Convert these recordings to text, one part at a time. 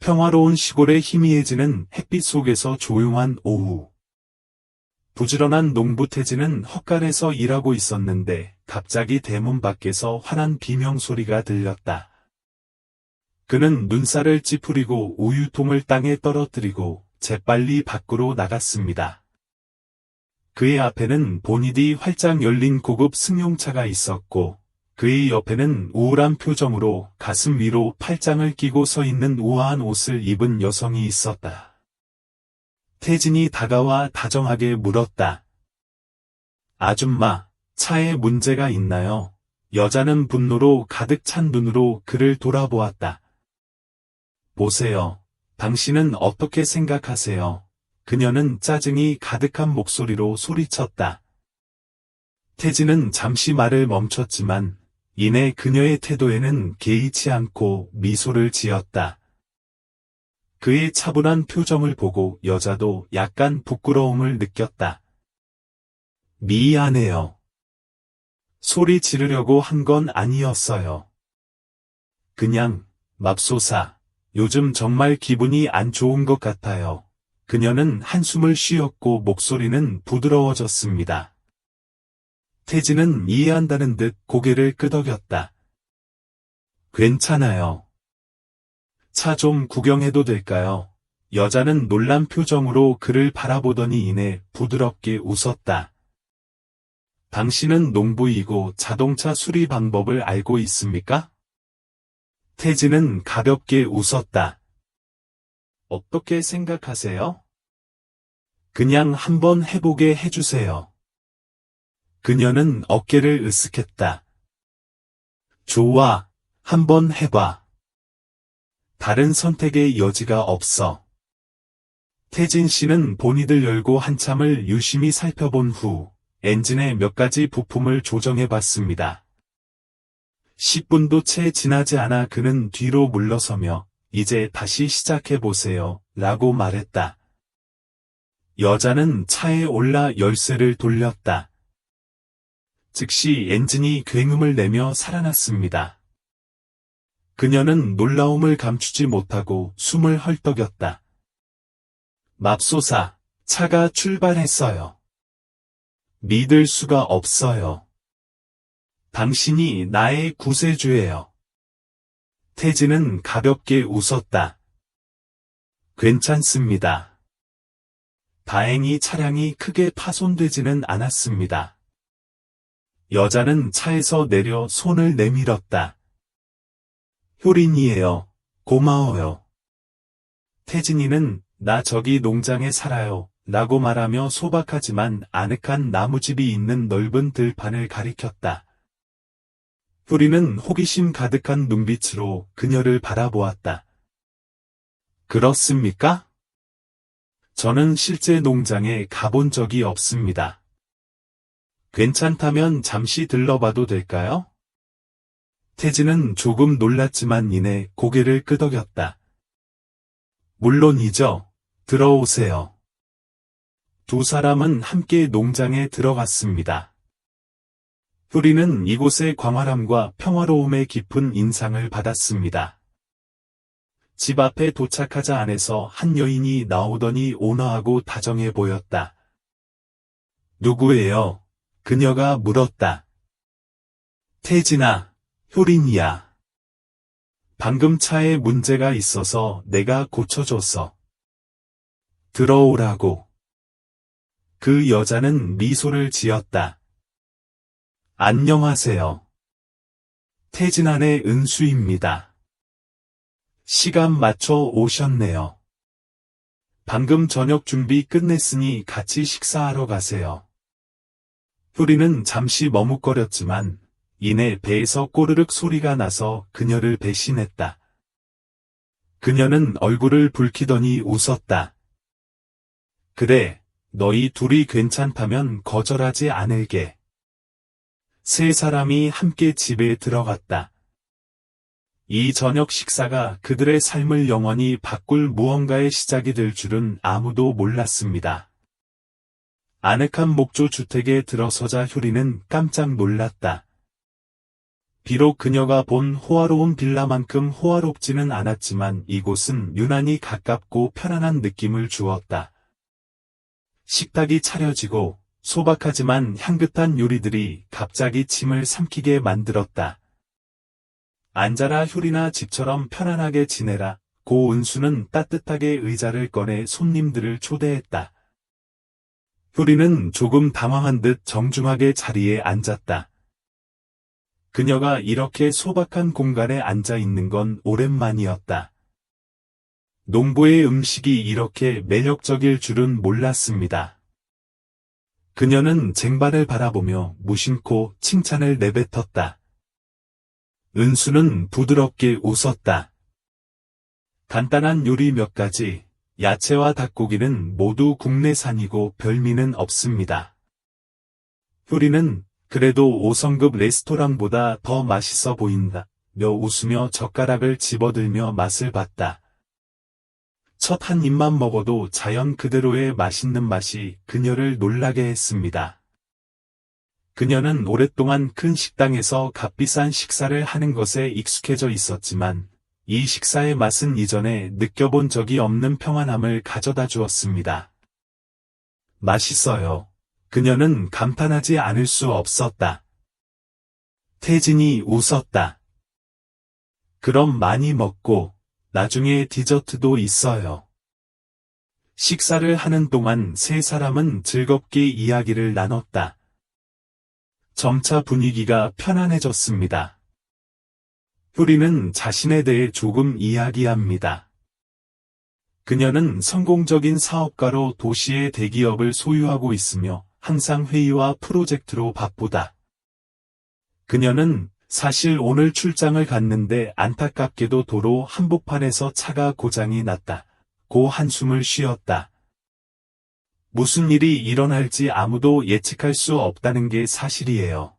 평화로운 시골의 희미해지는 햇빛 속에서 조용한 오후. 부지런한 농부 태진은 헛간에서 일하고 있었는데 갑자기 대문 밖에서 환한 비명소리가 들렸다. 그는 눈살을 찌푸리고 우유통을 땅에 떨어뜨리고 재빨리 밖으로 나갔습니다. 그의 앞에는 보닛이 활짝 열린 고급 승용차가 있었고 그의 옆에는 우울한 표정으로 가슴 위로 팔짱을 끼고 서 있는 우아한 옷을 입은 여성이 있었다. 태진이 다가와 다정하게 물었다. 아줌마, 차에 문제가 있나요? 여자는 분노로 가득 찬 눈으로 그를 돌아보았다. 보세요. 당신은 어떻게 생각하세요? 그녀는 짜증이 가득한 목소리로 소리쳤다. 태진은 잠시 말을 멈췄지만 이내 그녀의 태도에는 개의치 않고 미소를 지었다. 그의 차분한 표정을 보고 여자도 약간 부끄러움을 느꼈다. 미안해요. 소리 지르려고 한 건 아니었어요. 그냥, 맙소사, 요즘 정말 기분이 안 좋은 것 같아요. 그녀는 한숨을 쉬었고 목소리는 부드러워졌습니다. 태진은 이해한다는 듯 고개를 끄덕였다. 괜찮아요. 차 좀 구경해도 될까요? 여자는 놀란 표정으로 그를 바라보더니 이내 부드럽게 웃었다. 당신은 농부이고 자동차 수리 방법을 알고 있습니까? 태진은 가볍게 웃었다. 어떻게 생각하세요? 그냥 한번 해보게 해주세요. 그녀는 어깨를 으쓱했다. 좋아, 한번 해봐. 다른 선택의 여지가 없어. 태진 씨는 보닛을 열고 한참을 유심히 살펴본 후 엔진의 몇 가지 부품을 조정해 봤습니다. 10분도 채 지나지 않아 그는 뒤로 물러서며 이제 다시 시작해 보세요, 라고 말했다. 여자는 차에 올라 열쇠를 돌렸다. 즉시 엔진이 굉음을 내며 살아났습니다. 그녀는 놀라움을 감추지 못하고 숨을 헐떡였다. 맙소사, 차가 출발했어요. 믿을 수가 없어요. 당신이 나의 구세주예요. 태진은 가볍게 웃었다. 괜찮습니다. 다행히 차량이 크게 파손되지는 않았습니다. 여자는 차에서 내려 손을 내밀었다. 효린이에요. 고마워요. 태진이는 나 저기 농장에 살아요, 라고 말하며 소박하지만 아늑한 나무집이 있는 넓은 들판을 가리켰다. 효린은 호기심 가득한 눈빛으로 그녀를 바라보았다. 그렇습니까? 저는 실제 농장에 가본 적이 없습니다. 괜찮다면 잠시 들러봐도 될까요? 태진은 조금 놀랐지만 이내 고개를 끄덕였다. 물론이죠. 들어오세요. 두 사람은 함께 농장에 들어갔습니다. 효린은 이곳의 광활함과 평화로움에 깊은 인상을 받았습니다. 집 앞에 도착하자 안에서 한 여인이 나오더니 온화하고 다정해 보였다. 누구예요? 그녀가 물었다. 태진아, 효린이야. 방금 차에 문제가 있어서 내가 고쳐줬어. 들어오라고. 그 여자는 미소를 지었다. 안녕하세요. 태진아네 은수입니다. 시간 맞춰 오셨네요. 방금 저녁 준비 끝냈으니 같이 식사하러 가세요. 효린은 잠시 머뭇거렸지만 이내 배에서 꼬르륵 소리가 나서 그녀를 배신했다. 그녀는 얼굴을 붉히더니 웃었다. 그래, 너희 둘이 괜찮다면 거절하지 않을게. 세 사람이 함께 집에 들어갔다. 이 저녁 식사가 그들의 삶을 영원히 바꿀 무언가의 시작이 될 줄은 아무도 몰랐습니다. 아늑한 목조 주택에 들어서자 효린은 깜짝 놀랐다. 비록 그녀가 본 호화로운 빌라만큼 호화롭지는 않았지만 이곳은 유난히 가깝고 편안한 느낌을 주었다. 식탁이 차려지고 소박하지만 향긋한 요리들이 갑자기 침을 삼키게 만들었다. 앉아라 효리나 집처럼 편안하게 지내라. 고 은수는 따뜻하게 의자를 꺼내 손님들을 초대했다. 효리는 조금 당황한 듯 정중하게 자리에 앉았다. 그녀가 이렇게 소박한 공간에 앉아 있는 건 오랜만이었다. 농부의 음식이 이렇게 매력적일 줄은 몰랐습니다. 그녀는 쟁반을 바라보며 무심코 칭찬을 내뱉었다. 은수는 부드럽게 웃었다. 간단한 요리 몇 가지, 야채와 닭고기는 모두 국내산이고 별미는 없습니다. 효리는 그래도 5성급 레스토랑보다 더 맛있어 보인다. 며 웃으며 젓가락을 집어들며 맛을 봤다. 첫 한 입만 먹어도 자연 그대로의 맛있는 맛이 그녀를 놀라게 했습니다. 그녀는 오랫동안 큰 식당에서 값비싼 식사를 하는 것에 익숙해져 있었지만 이 식사의 맛은 이전에 느껴본 적이 없는 평안함을 가져다 주었습니다. 맛있어요. 그녀는 감탄하지 않을 수 없었다. 태진이 웃었다. 그럼 많이 먹고 나중에 디저트도 있어요. 식사를 하는 동안 세 사람은 즐겁게 이야기를 나눴다. 점차 분위기가 편안해졌습니다. 효리는 자신에 대해 조금 이야기합니다. 그녀는 성공적인 사업가로 도시의 대기업을 소유하고 있으며 항상 회의와 프로젝트로 바쁘다. 그녀는 사실 오늘 출장을 갔는데 안타깝게도 도로 한복판에서 차가 고장이 났다. 고 한숨을 쉬었다. 무슨 일이 일어날지 아무도 예측할 수 없다는 게 사실이에요.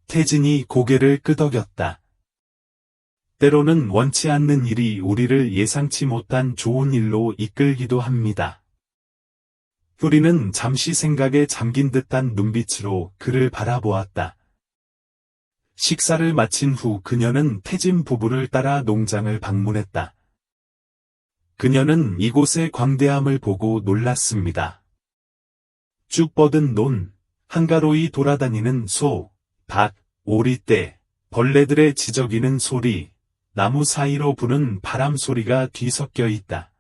태진이 고개를 끄덕였다. 때로는 원치 않는 일이 우리를 예상치 못한 좋은 일로 이끌기도 합니다. 효리는 잠시 생각에 잠긴 듯한 눈빛으로 그를 바라보았다. 식사를 마친 후 그녀는 태진 부부를 따라 농장을 방문했다. 그녀는 이곳의 광대함을 보고 놀랐습니다. 쭉 뻗은 논, 한가로이 돌아다니는 소, 닭, 오리떼, 벌레들의 지저귀는 소리, 나무 사이로 부는 바람 소리가 뒤섞여 있다.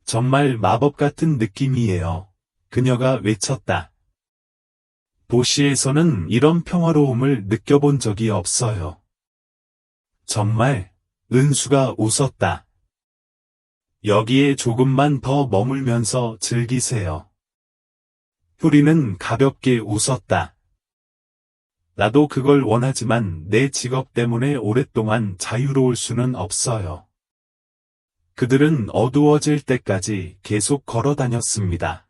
정말 마법 같은 느낌이에요. 그녀가 외쳤다. 도시에서는 이런 평화로움을 느껴본 적이 없어요. 정말, 은수가 웃었다. 여기에 조금만 더 머물면서 즐기세요. 효리는 가볍게 웃었다. 나도 그걸 원하지만 내 직업 때문에 오랫동안 자유로울 수는 없어요. 그들은 어두워질 때까지 계속 걸어 다녔습니다.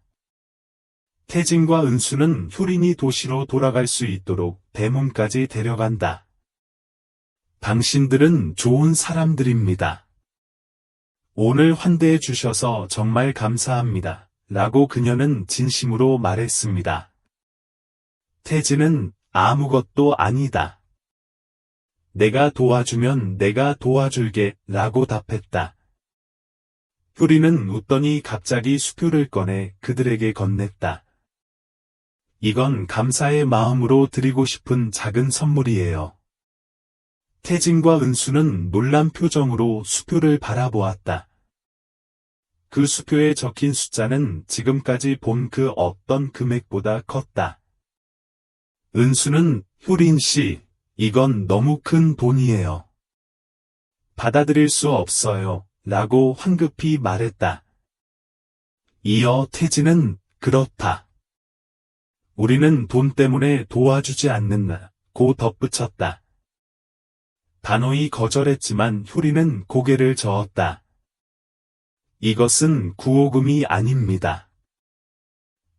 태진과 은수는 효린이 도시로 돌아갈 수 있도록 대문까지 데려간다. 당신들은 좋은 사람들입니다. 오늘 환대해 주셔서 정말 감사합니다. 라고 그녀는 진심으로 말했습니다. 태진은 아무것도 아니다. 내가 도와주면 내가 도와줄게 라고 답했다. 효리는 웃더니 갑자기 수표를 꺼내 그들에게 건넸다. 이건 감사의 마음으로 드리고 싶은 작은 선물이에요. 태진과 은수는 놀란 표정으로 수표를 바라보았다. 그 수표에 적힌 숫자는 지금까지 본 그 어떤 금액보다 컸다. 은수는 효린 씨, 이건 너무 큰 돈이에요. 받아들일 수 없어요. 라고 황급히 말했다. 이어 태진은 그렇다. 우리는 돈 때문에 도와주지 않는다. 고 덧붙였다. 단호히 거절했지만 효리는 고개를 저었다. 이것은 구호금이 아닙니다.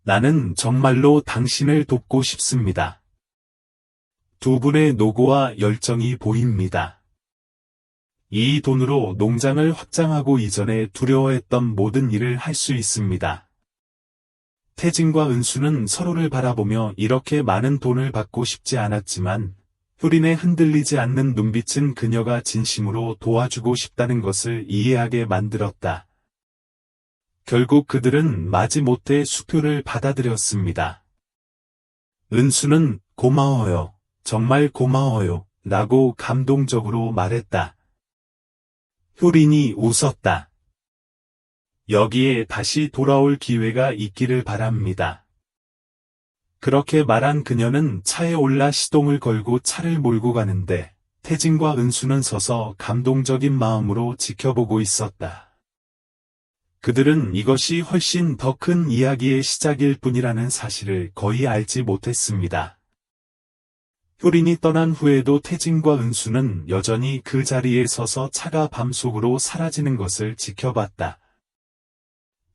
나는 정말로 당신을 돕고 싶습니다. 두 분의 노고와 열정이 보입니다. 이 돈으로 농장을 확장하고 이전에 두려워했던 모든 일을 할 수 있습니다. 태진과 은수는 서로를 바라보며 이렇게 많은 돈을 받고 싶지 않았지만 효린의 흔들리지 않는 눈빛은 그녀가 진심으로 도와주고 싶다는 것을 이해하게 만들었다. 결국 그들은 마지못해 수표를 받아들였습니다. 은수는 고마워요. 정말 고마워요. 라고 감동적으로 말했다. 효린이 웃었다. 여기에 다시 돌아올 기회가 있기를 바랍니다. 그렇게 말한 그녀는 차에 올라 시동을 걸고 차를 몰고 가는데 태진과 은수는 서서 감동적인 마음으로 지켜보고 있었다. 그들은 이것이 훨씬 더 큰 이야기의 시작일 뿐이라는 사실을 거의 알지 못했습니다. 효린이 떠난 후에도 태진과 은수는 여전히 그 자리에 서서 차가 밤속으로 사라지는 것을 지켜봤다.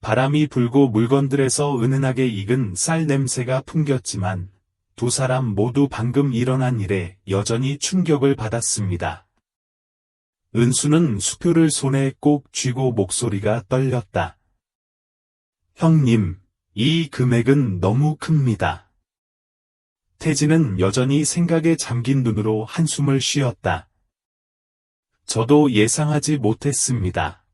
바람이 불고 물건들에서 은은하게 익은 쌀 냄새가 풍겼지만 두 사람 모두 방금 일어난 일에 여전히 충격을 받았습니다. 은수는 수표를 손에 꼭 쥐고 목소리가 떨렸다. 형님, 이 금액은 너무 큽니다. 태진은 여전히 생각에 잠긴 눈으로 한숨을 쉬었다. 저도 예상하지 못했습니다.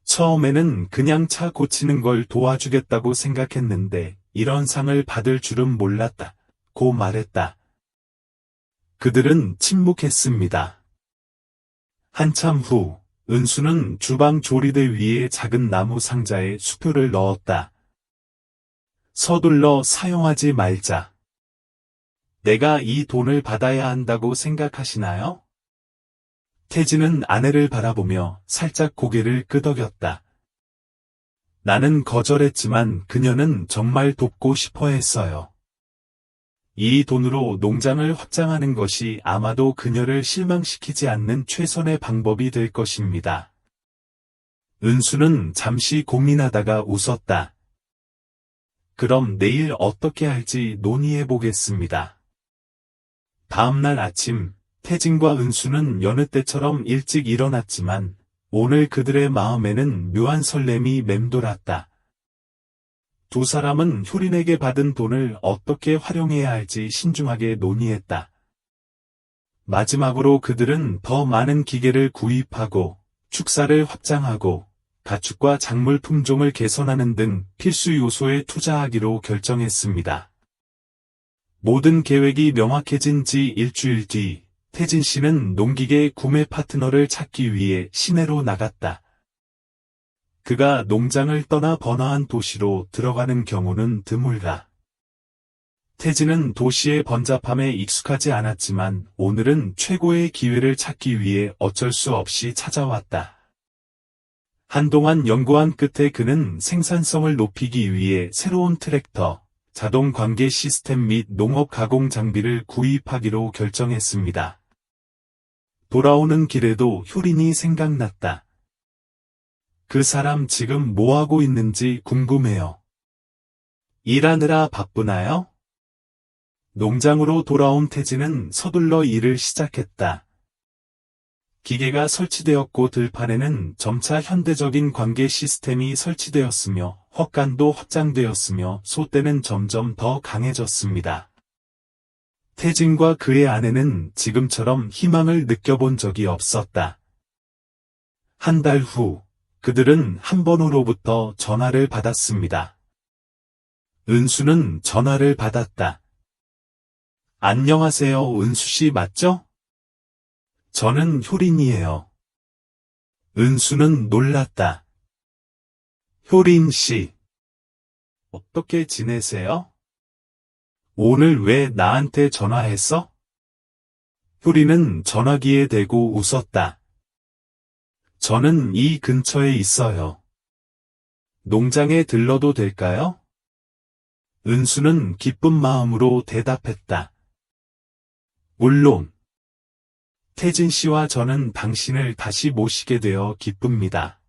처음에는 그냥 차 고치는 걸 도와주겠다고 생각했는데 이런 상을 받을 줄은 몰랐다고 말했다. 그들은 침묵했습니다. 한참 후 은수는 주방 조리대 위에 작은 나무 상자에 수표를 넣었다. 서둘러 사용하지 말자. 내가 이 돈을 받아야 한다고 생각하시나요? 태진은 아내를 바라보며 살짝 고개를 끄덕였다. 나는 거절했지만 그녀는 정말 돕고 싶어 했어요. 이 돈으로 농장을 확장하는 것이 아마도 그녀를 실망시키지 않는 최선의 방법이 될 것입니다. 은수는 잠시 고민하다가 웃었다. 그럼 내일 어떻게 할지 논의해 보겠습니다. 다음날 아침, 태진과 은수는 여느 때처럼 일찍 일어났지만 오늘 그들의 마음에는 묘한 설렘이 맴돌았다. 두 사람은 효린에게 받은 돈을 어떻게 활용해야 할지 신중하게 논의했다. 마지막으로 그들은 더 많은 기계를 구입하고 축사를 확장하고 가축과 작물 품종을 개선하는 등 필수 요소에 투자하기로 결정했습니다. 모든 계획이 명확해진 지 일주일 뒤 태진 씨는 농기계 구매 파트너를 찾기 위해 시내로 나갔다. 그가 농장을 떠나 번화한 도시로 들어가는 경우는 드물다. 태진은 도시의 번잡함에 익숙하지 않았지만 오늘은 최고의 기회를 찾기 위해 어쩔 수 없이 찾아왔다. 한동안 연구한 끝에 그는 생산성을 높이기 위해 새로운 트랙터, 자동 관계 시스템 및 농업 가공 장비를 구입하기로 결정했습니다. 돌아오는 길에도 효린이 생각났다. 그 사람 지금 뭐하고 있는지 궁금해요. 일하느라 바쁘나요? 농장으로 돌아온 태진은 서둘러 일을 시작했다. 기계가 설치되었고 들판에는 점차 현대적인 관계 시스템이 설치되었으며 헛간도 확장되었으며 소떼는 점점 더 강해졌습니다. 태진과 그의 아내는 지금처럼 희망을 느껴본 적이 없었다. 한 달 후, 그들은 한 번호로부터 전화를 받았습니다. 은수는 전화를 받았다. 안녕하세요, 은수씨 맞죠? 저는 효린이에요. 은수는 놀랐다. 효린씨, 어떻게 지내세요? 오늘 왜 나한테 전화했어? 효린은 전화기에 대고 웃었다. 저는 이 근처에 있어요. 농장에 들러도 될까요? 은수는 기쁜 마음으로 대답했다. 물론. 태진 씨와 저는 당신을 다시 모시게 되어 기쁩니다.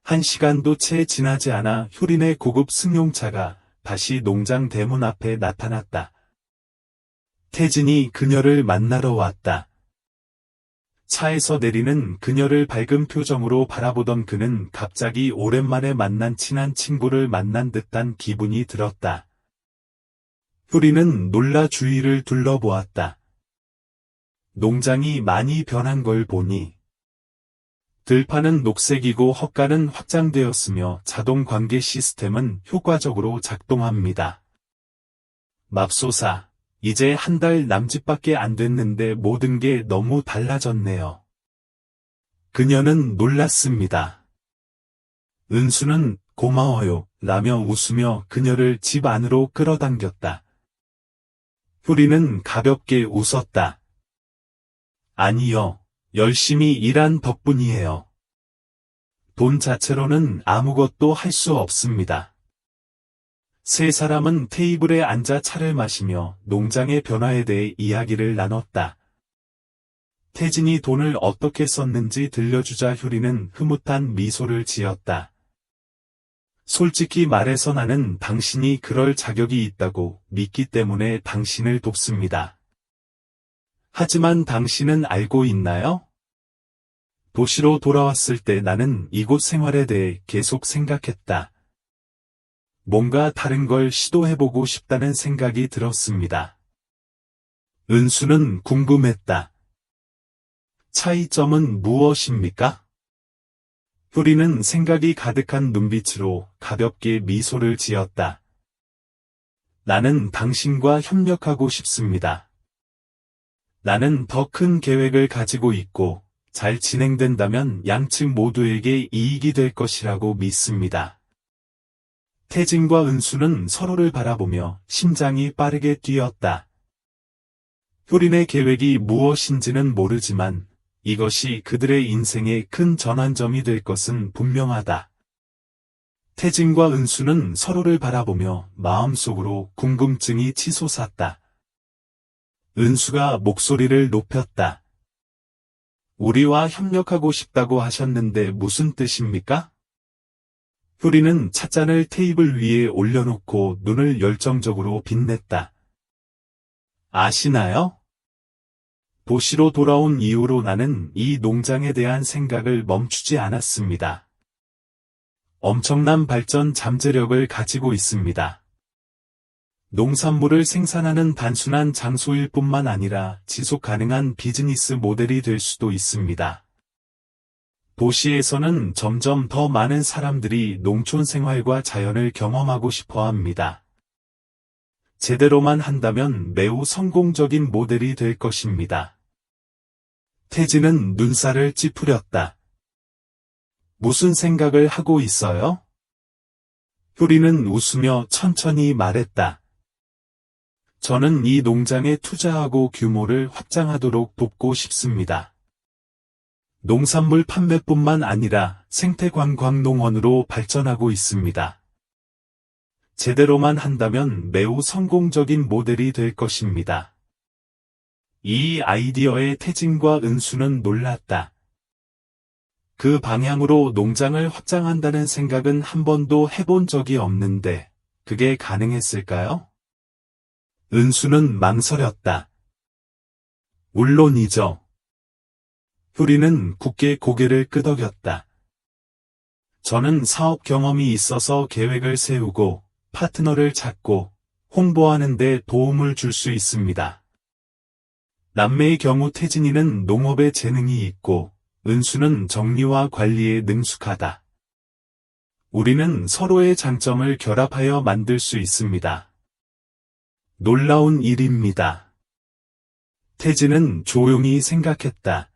1시간도 채 지나지 않아 효린의 고급 승용차가 다시 농장 대문 앞에 나타났다. 태진이 그녀를 만나러 왔다. 차에서 내리는 그녀를 밝은 표정으로 바라보던 그는 갑자기 오랜만에 만난 친한 친구를 만난 듯한 기분이 들었다. 효리는 놀라 주위를 둘러보았다. 농장이 많이 변한 걸 보니 들판은 녹색이고 헛간은 확장되었으며 자동 관계 시스템은 효과적으로 작동합니다. 맙소사, 이제 한 달 남짓밖에 안 됐는데 모든 게 너무 달라졌네요. 그녀는 놀랐습니다. 은수는 고마워요 라며 웃으며 그녀를 집 안으로 끌어당겼다. 효리는 가볍게 웃었다. 아니요, 열심히 일한 덕분이에요. 돈 자체로는 아무것도 할 수 없습니다. 세 사람은 테이블에 앉아 차를 마시며 농장의 변화에 대해 이야기를 나눴다. 태진이 돈을 어떻게 썼는지 들려주자 효리는 흐뭇한 미소를 지었다. 솔직히 말해서 나는 당신이 그럴 자격이 있다고 믿기 때문에 당신을 돕습니다. 하지만 당신은 알고 있나요? 도시로 돌아왔을 때 나는 이곳 생활에 대해 계속 생각했다. 뭔가 다른 걸 시도해보고 싶다는 생각이 들었습니다. 은수는 궁금했다. 차이점은 무엇입니까? 효리는 생각이 가득한 눈빛으로 가볍게 미소를 지었다. 나는 당신과 협력하고 싶습니다. 나는 더 큰 계획을 가지고 있고 잘 진행된다면 양측 모두에게 이익이 될 것이라고 믿습니다. 태진과 은수는 서로를 바라보며 심장이 빠르게 뛰었다. 효린의 계획이 무엇인지는 모르지만 이것이 그들의 인생의 큰 전환점이 될 것은 분명하다. 태진과 은수는 서로를 바라보며 마음속으로 궁금증이 치솟았다. 은수가 목소리를 높였다. 우리와 협력하고 싶다고 하셨는데 무슨 뜻입니까? 효리는 찻잔을 테이블 위에 올려놓고 눈을 열정적으로 빛냈다. 아시나요? 도시로 돌아온 이후로 나는 이 농장에 대한 생각을 멈추지 않았습니다. 엄청난 발전 잠재력을 가지고 있습니다. 농산물을 생산하는 단순한 장소일 뿐만 아니라 지속 가능한 비즈니스 모델이 될 수도 있습니다. 도시에서는 점점 더 많은 사람들이 농촌 생활과 자연을 경험하고 싶어 합니다. 제대로만 한다면 매우 성공적인 모델이 될 것입니다. 태진은 눈살을 찌푸렸다. 무슨 생각을 하고 있어요? 효리는 웃으며 천천히 말했다. 저는 이 농장에 투자하고 규모를 확장하도록 돕고 싶습니다. 농산물 판매뿐만 아니라 생태관광농원으로 발전하고 있습니다. 제대로만 한다면 매우 성공적인 모델이 될 것입니다. 이 아이디어에 태진과 은수는 놀랐다. 그 방향으로 농장을 확장한다는 생각은 한 번도 해본 적이 없는데 그게 가능했을까요? 은수는 망설였다. 물론이죠. 효리는 굳게 고개를 끄덕였다. 저는 사업 경험이 있어서 계획을 세우고 파트너를 찾고 홍보하는 데 도움을 줄 수 있습니다. 남매의 경우 태진이는 농업에 재능이 있고 은수는 정리와 관리에 능숙하다. 우리는 서로의 장점을 결합하여 만들 수 있습니다. 놀라운 일입니다. 태진은 조용히 생각했다.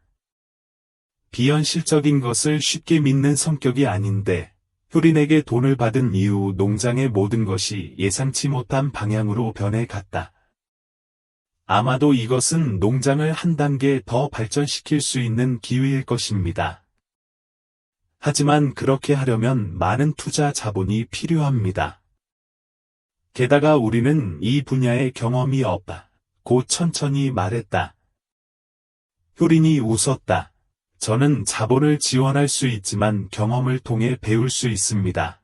비현실적인 것을 쉽게 믿는 성격이 아닌데 효린에게 돈을 받은 이후 농장의 모든 것이 예상치 못한 방향으로 변해갔다. 아마도 이것은 농장을 한 단계 더 발전시킬 수 있는 기회일 것입니다. 하지만 그렇게 하려면 많은 투자 자본이 필요합니다. 게다가 우리는 이 분야에 경험이 없다. 곧 천천히 말했다. 효린이 웃었다. 저는 자본을 지원할 수 있지만 경험을 통해 배울 수 있습니다.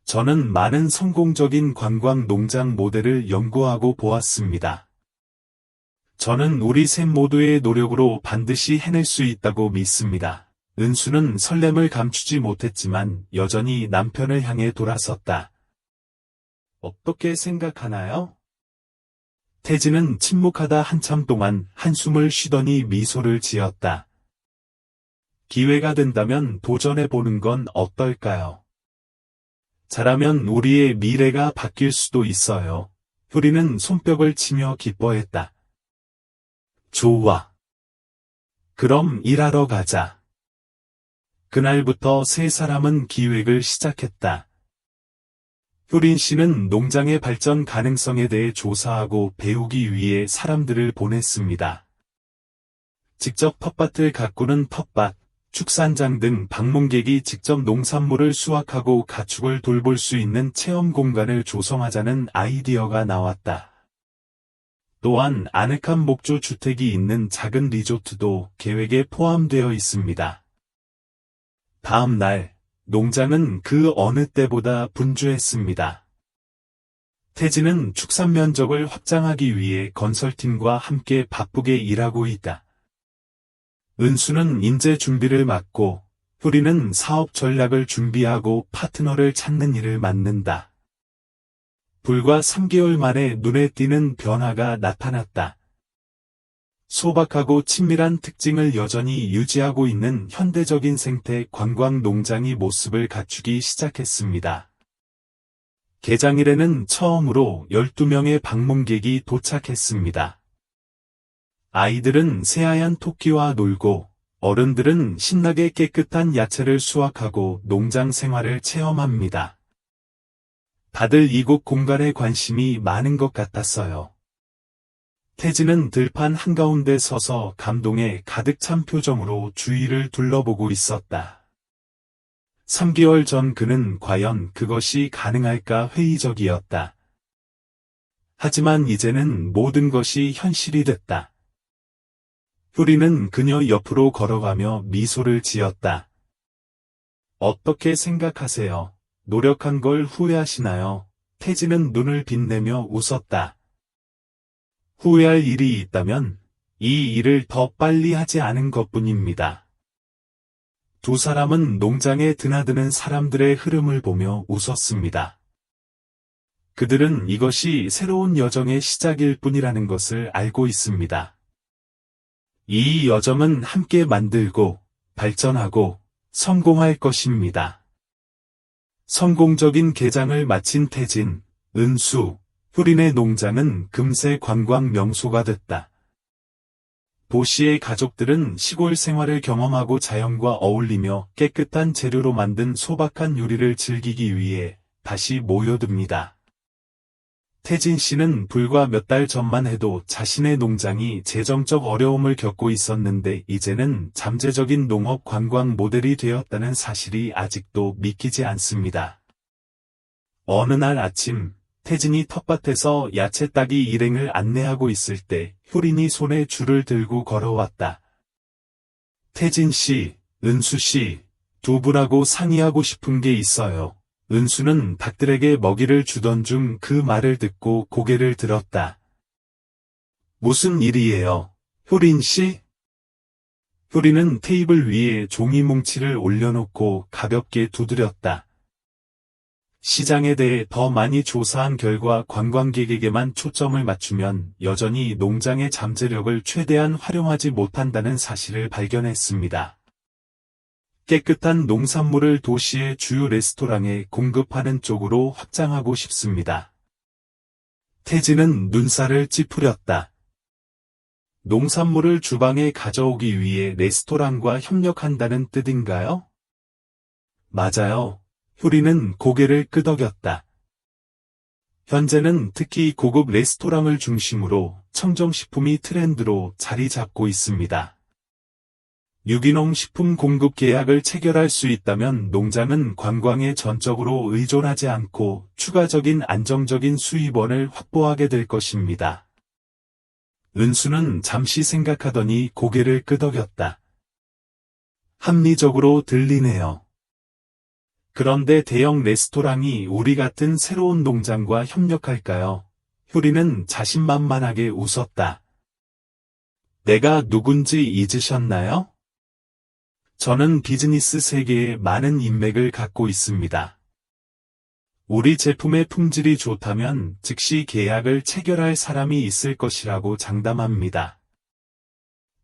저는 많은 성공적인 관광 농장 모델을 연구하고 보았습니다. 저는 우리 셋 모두의 노력으로 반드시 해낼 수 있다고 믿습니다. 은수는 설렘을 감추지 못했지만 여전히 남편을 향해 돌아섰다. 어떻게 생각하나요? 태진은 침묵하다 한참 동안 한숨을 쉬더니 미소를 지었다. 기회가 된다면 도전해보는 건 어떨까요? 잘하면 우리의 미래가 바뀔 수도 있어요. 효리는 손뼉을 치며 기뻐했다. 좋아. 그럼 일하러 가자. 그날부터 세 사람은 기획을 시작했다. 효린 씨는 농장의 발전 가능성에 대해 조사하고 배우기 위해 사람들을 보냈습니다. 직접 텃밭을 가꾸는 텃밭, 축산장 등 방문객이 직접 농산물을 수확하고 가축을 돌볼 수 있는 체험 공간을 조성하자는 아이디어가 나왔다. 또한 아늑한 목조 주택이 있는 작은 리조트도 계획에 포함되어 있습니다. 다음 날, 농장은 그 어느 때보다 분주했습니다. 태진은 축산 면적을 확장하기 위해 건설팀과 함께 바쁘게 일하고 있다. 은수는 인재 준비를 맡고, 효리는 사업 전략을 준비하고 파트너를 찾는 일을 맡는다. 불과 3개월 만에 눈에 띄는 변화가 나타났다. 소박하고 친밀한 특징을 여전히 유지하고 있는 현대적인 생태 관광 농장이 모습을 갖추기 시작했습니다. 개장일에는 처음으로 12명의 방문객이 도착했습니다. 아이들은 새하얀 토끼와 놀고, 어른들은 신나게 깨끗한 야채를 수확하고 농장 생활을 체험합니다. 다들 이곳 공간에 관심이 많은 것 같았어요. 태진은 들판 한가운데 서서 감동에 가득 찬 표정으로 주위를 둘러보고 있었다. 3개월 전 그는 과연 그것이 가능할까 회의적이었다. 하지만 이제는 모든 것이 현실이 됐다. 효리는 그녀 옆으로 걸어가며 미소를 지었다. 어떻게 생각하세요? 노력한 걸 후회하시나요? 태진은 눈을 빛내며 웃었다. 후회할 일이 있다면 이 일을 더 빨리 하지 않은 것뿐입니다. 두 사람은 농장에 드나드는 사람들의 흐름을 보며 웃었습니다. 그들은 이것이 새로운 여정의 시작일 뿐이라는 것을 알고 있습니다. 이 여정은 함께 만들고 발전하고 성공할 것입니다. 성공적인 개장을 마친 태진, 은수, 효린의 농장은 금세 관광 명소가 됐다. 도시의 가족들은 시골 생활을 경험하고 자연과 어울리며 깨끗한 재료로 만든 소박한 요리를 즐기기 위해 다시 모여듭니다. 태진 씨는 불과 몇 달 전만 해도 자신의 농장이 재정적 어려움을 겪고 있었는데 이제는 잠재적인 농업 관광 모델이 되었다는 사실이 아직도 믿기지 않습니다. 어느 날 아침, 태진이 텃밭에서 야채 따기 일행을 안내하고 있을 때 효린이 손에 줄을 들고 걸어왔다. 태진 씨, 은수 씨, 두 분하고 상의하고 싶은 게 있어요. 은수는 닭들에게 먹이를 주던 중 그 말을 듣고 고개를 들었다. 무슨 일이에요, 효린 씨? 효린은 테이블 위에 종이 뭉치를 올려놓고 가볍게 두드렸다. 시장에 대해 더 많이 조사한 결과 관광객에게만 초점을 맞추면 여전히 농장의 잠재력을 최대한 활용하지 못한다는 사실을 발견했습니다. 깨끗한 농산물을 도시의 주요 레스토랑에 공급하는 쪽으로 확장하고 싶습니다. 태진은 눈살을 찌푸렸다. 농산물을 주방에 가져오기 위해 레스토랑과 협력한다는 뜻인가요? 맞아요. 효리는 고개를 끄덕였다. 현재는 특히 고급 레스토랑을 중심으로 청정식품이 트렌드로 자리 잡고 있습니다. 유기농 식품 공급 계약을 체결할 수 있다면 농장은 관광에 전적으로 의존하지 않고 추가적인 안정적인 수입원을 확보하게 될 것입니다. 은수는 잠시 생각하더니 고개를 끄덕였다. 합리적으로 들리네요. 그런데 대형 레스토랑이 우리 같은 새로운 농장과 협력할까요? 효리는 자신만만하게 웃었다. 내가 누군지 잊으셨나요? 저는 비즈니스 세계에 많은 인맥을 갖고 있습니다. 우리 제품의 품질이 좋다면 즉시 계약을 체결할 사람이 있을 것이라고 장담합니다.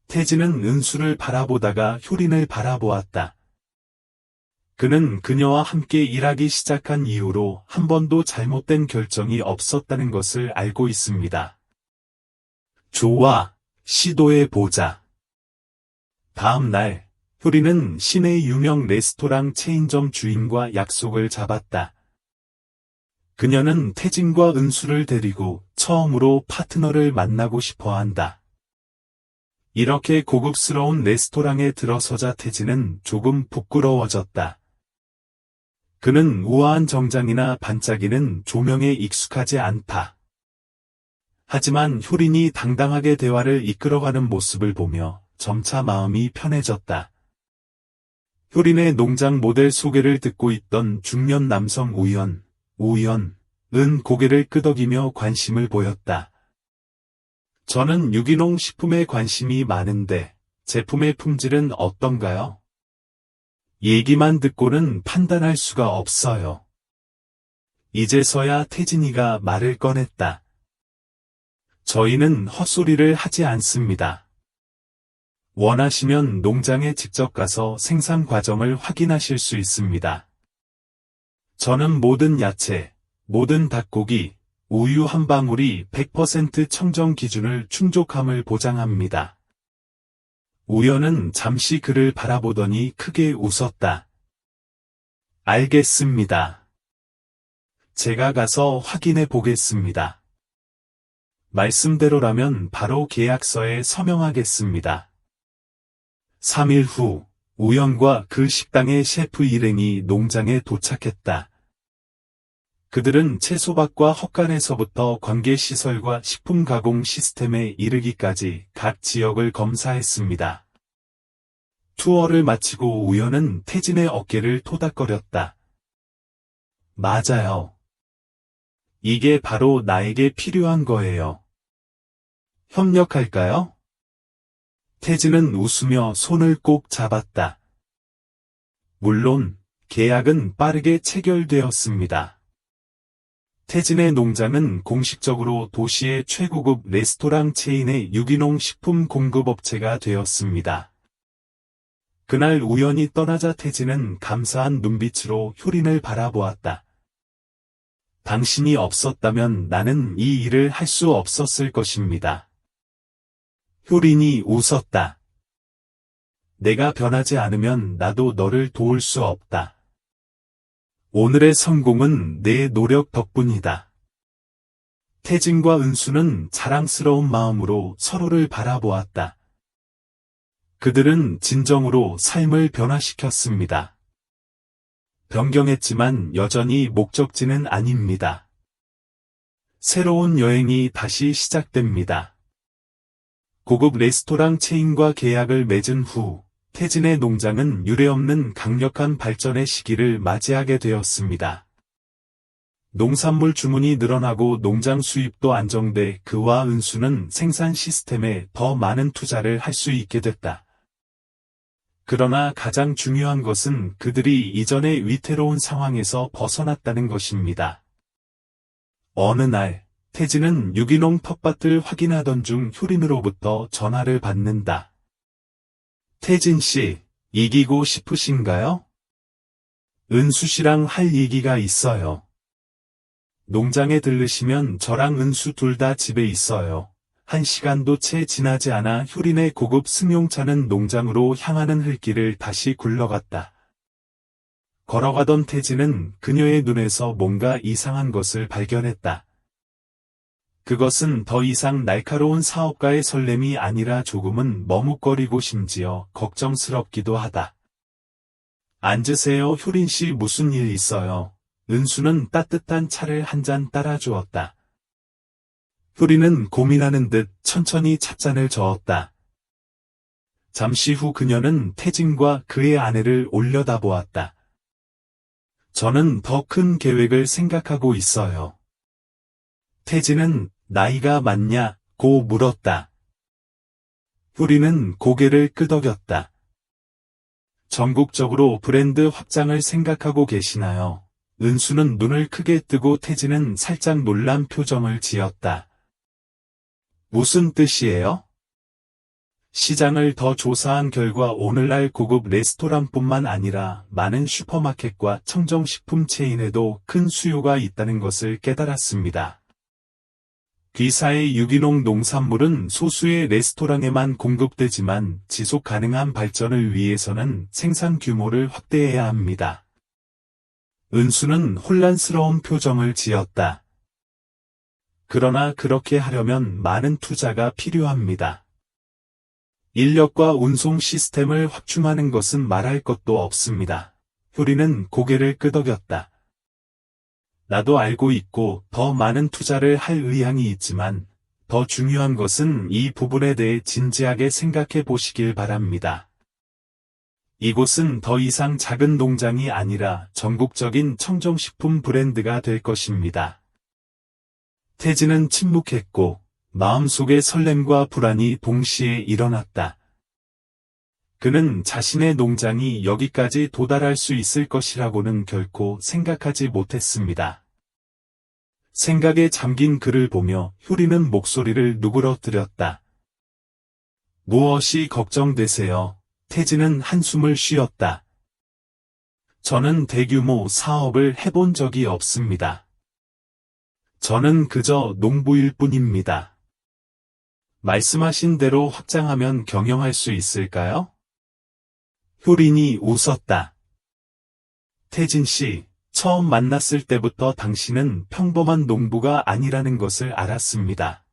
태진은 은수를 바라보다가 효린을 바라보았다. 그는 그녀와 함께 일하기 시작한 이후로 한 번도 잘못된 결정이 없었다는 것을 알고 있습니다. 좋아, 시도해보자. 다음 날, 효린은 시내 유명 레스토랑 체인점 주인과 약속을 잡았다. 그녀는 태진과 은수를 데리고 처음으로 파트너를 만나고 싶어 한다. 이렇게 고급스러운 레스토랑에 들어서자 태진은 조금 부끄러워졌다. 그는 우아한 정장이나 반짝이는 조명에 익숙하지 않다. 하지만 효린이 당당하게 대화를 이끌어가는 모습을 보며 점차 마음이 편해졌다. 효린의 농장 모델 소개를 듣고 있던 중년 남성 우연은 고개를 끄덕이며 관심을 보였다. 저는 유기농 식품에 관심이 많은데 제품의 품질은 어떤가요? 얘기만 듣고는 판단할 수가 없어요. 이제서야 태진이가 말을 꺼냈다. 저희는 헛소리를 하지 않습니다. 원하시면 농장에 직접 가서 생산 과정을 확인하실 수 있습니다. 저는 모든 야채, 모든 닭고기, 우유 한 방울이 100% 청정 기준을 충족함을 보장합니다. 우연은 잠시 그를 바라보더니 크게 웃었다. 알겠습니다. 제가 가서 확인해 보겠습니다. 말씀대로라면 바로 계약서에 서명하겠습니다. 3일 후, 우연과 그 식당의 셰프 일행이 농장에 도착했다. 그들은 채소밭과 헛간에서부터 관계시설과 식품 가공 시스템에 이르기까지 각 지역을 검사했습니다. 투어를 마치고 우연은 태진의 어깨를 토닥거렸다. 맞아요. 이게 바로 나에게 필요한 거예요. 협력할까요? 태진은 웃으며 손을 꼭 잡았다. 물론, 계약은 빠르게 체결되었습니다. 태진의 농장은 공식적으로 도시의 최고급 레스토랑 체인의 유기농 식품 공급업체가 되었습니다. 그날 우연히 떠나자 태진은 감사한 눈빛으로 효린을 바라보았다. 당신이 없었다면 나는 이 일을 할 수 없었을 것입니다. 효린이 웃었다. 내가 변하지 않으면 나도 너를 도울 수 없다. 오늘의 성공은 내 노력 덕분이다. 태진과 은수는 자랑스러운 마음으로 서로를 바라보았다. 그들은 진정으로 삶을 변화시켰습니다. 변경했지만 여전히 목적지는 아닙니다. 새로운 여행이 다시 시작됩니다. 고급 레스토랑 체인과 계약을 맺은 후 태진의 농장은 유례없는 강력한 발전의 시기를 맞이하게 되었습니다. 농산물 주문이 늘어나고 농장 수입도 안정돼 그와 은수는 생산 시스템에 더 많은 투자를 할 수 있게 됐다. 그러나 가장 중요한 것은 그들이 이전의 위태로운 상황에서 벗어났다는 것입니다. 어느 날, 태진은 유기농 텃밭을 확인하던 중 효린으로부터 전화를 받는다. 태진 씨, 이기고 싶으신가요? 은수 씨랑 할 얘기가 있어요. 농장에 들르시면 저랑 은수 둘 다 집에 있어요. 1시간도 채 지나지 않아 효린의 고급 승용차는 농장으로 향하는 흙길을 다시 굴러갔다. 걸어가던 태진은 그녀의 눈에서 뭔가 이상한 것을 발견했다. 그것은 더 이상 날카로운 사업가의 설렘이 아니라 조금은 머뭇거리고 심지어 걱정스럽기도 하다. 앉으세요. 효린 씨 무슨 일 있어요? 은수는 따뜻한 차를 한 잔 따라주었다. 효린은 고민하는 듯 천천히 찻잔을 저었다. 잠시 후 그녀는 태진과 그의 아내를 올려다보았다. 저는 더 큰 계획을 생각하고 있어요. 태진은 나이가 많냐고 물었다. 효린은 고개를 끄덕였다. 전국적으로 브랜드 확장을 생각하고 계시나요? 은수는 눈을 크게 뜨고 태진은 살짝 놀란 표정을 지었다. 무슨 뜻이에요? 시장을 더 조사한 결과 오늘날 고급 레스토랑뿐만 아니라 많은 슈퍼마켓과 청정식품 체인에도 큰 수요가 있다는 것을 깨달았습니다. 귀사의 유기농 농산물은 소수의 레스토랑에만 공급되지만 지속 가능한 발전을 위해서는 생산 규모를 확대해야 합니다. 은수는 혼란스러운 표정을 지었다. 그러나 그렇게 하려면 많은 투자가 필요합니다. 인력과 운송 시스템을 확충하는 것은 말할 것도 없습니다. 효리는 고개를 끄덕였다. 나도 알고 있고 더 많은 투자를 할 의향이 있지만 더 중요한 것은 이 부분에 대해 진지하게 생각해 보시길 바랍니다. 이곳은 더 이상 작은 농장이 아니라 전국적인 청정식품 브랜드가 될 것입니다. 태진은 침묵했고 마음속에 설렘과 불안이 동시에 일어났다. 그는 자신의 농장이 여기까지 도달할 수 있을 것이라고는 결코 생각하지 못했습니다. 생각에 잠긴 그를 보며 효리는 목소리를 누그러뜨렸다. 무엇이 걱정되세요? 태진은 한숨을 쉬었다. 저는 대규모 사업을 해본 적이 없습니다. 저는 그저 농부일 뿐입니다. 말씀하신 대로 확장하면 경영할 수 있을까요? 효린이 웃었다. 태진 씨, 처음 만났을 때부터 당신은 평범한 농부가 아니라는 것을 알았습니다.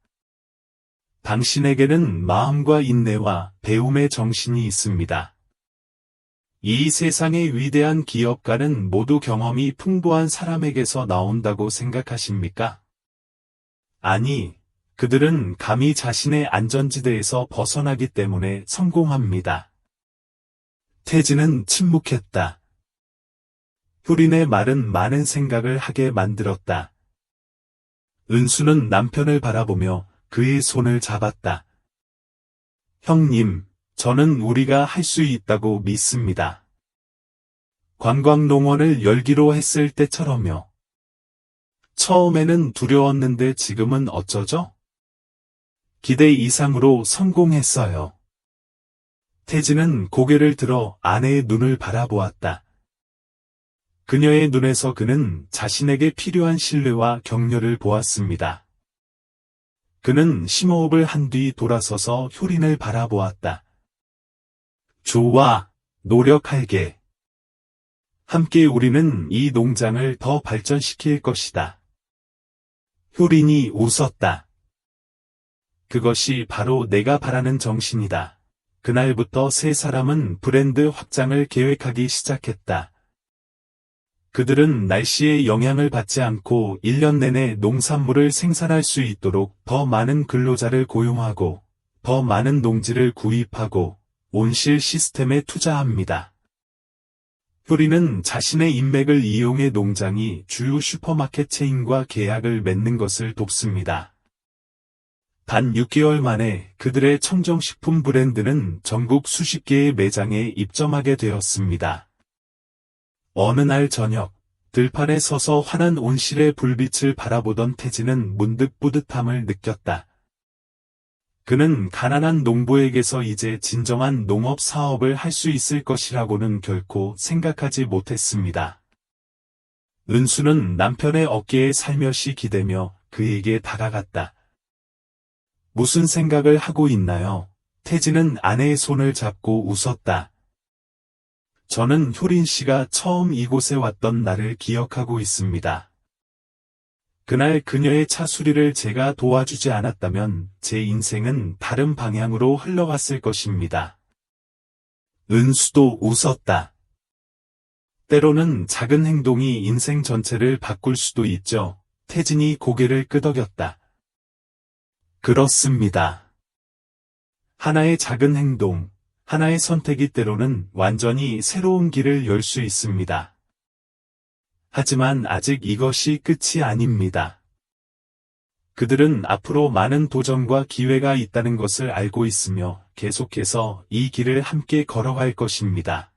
당신에게는 마음과 인내와 배움의 정신이 있습니다. 이 세상의 위대한 기업가는 모두 경험이 풍부한 사람에게서 나온다고 생각하십니까? 아니, 그들은 감히 자신의 안전지대에서 벗어나기 때문에 성공합니다. 태진은 침묵했다. 효린의 말은 많은 생각을 하게 만들었다. 은수는 남편을 바라보며 그의 손을 잡았다. 형님, 저는 우리가 할 수 있다고 믿습니다. 관광농원을 열기로 했을 때처럼요. 처음에는 두려웠는데 지금은 어쩌죠? 기대 이상으로 성공했어요. 태진은 고개를 들어 아내의 눈을 바라보았다. 그녀의 눈에서 그는 자신에게 필요한 신뢰와 격려를 보았습니다. 그는 심호흡을 한 뒤 돌아서서 효린을 바라보았다. 좋아, 노력할게. 함께 우리는 이 농장을 더 발전시킬 것이다. 효린이 웃었다. 그것이 바로 내가 바라는 정신이다. 그날부터 세 사람은 브랜드 확장을 계획하기 시작했다. 그들은 날씨의 영향을 받지 않고 1년 내내 농산물을 생산할 수 있도록 더 많은 근로자를 고용하고 더 많은 농지를 구입하고 온실 시스템에 투자합니다. 효리는 자신의 인맥을 이용해 농장이 주요 슈퍼마켓 체인과 계약을 맺는 것을 돕습니다. 단 6개월 만에 그들의 청정식품 브랜드는 전국 수십 개의 매장에 입점하게 되었습니다. 어느 날 저녁, 들판에 서서 환한 온실의 불빛을 바라보던 태진은 문득 뿌듯함을 느꼈다. 그는 가난한 농부에게서 이제 진정한 농업 사업을 할 수 있을 것이라고는 결코 생각하지 못했습니다. 은수는 남편의 어깨에 살며시 기대며 그에게 다가갔다. 무슨 생각을 하고 있나요? 태진은 아내의 손을 잡고 웃었다. 저는 효린 씨가 처음 이곳에 왔던 날을 기억하고 있습니다. 그날 그녀의 차 수리를 제가 도와주지 않았다면 제 인생은 다른 방향으로 흘러갔을 것입니다. 은수도 웃었다. 때로는 작은 행동이 인생 전체를 바꿀 수도 있죠. 태진이 고개를 끄덕였다. 그렇습니다. 하나의 작은 행동, 하나의 선택이 때로는 완전히 새로운 길을 열 수 있습니다. 하지만 아직 이것이 끝이 아닙니다. 그들은 앞으로 많은 도전과 기회가 있다는 것을 알고 있으며 계속해서 이 길을 함께 걸어갈 것입니다.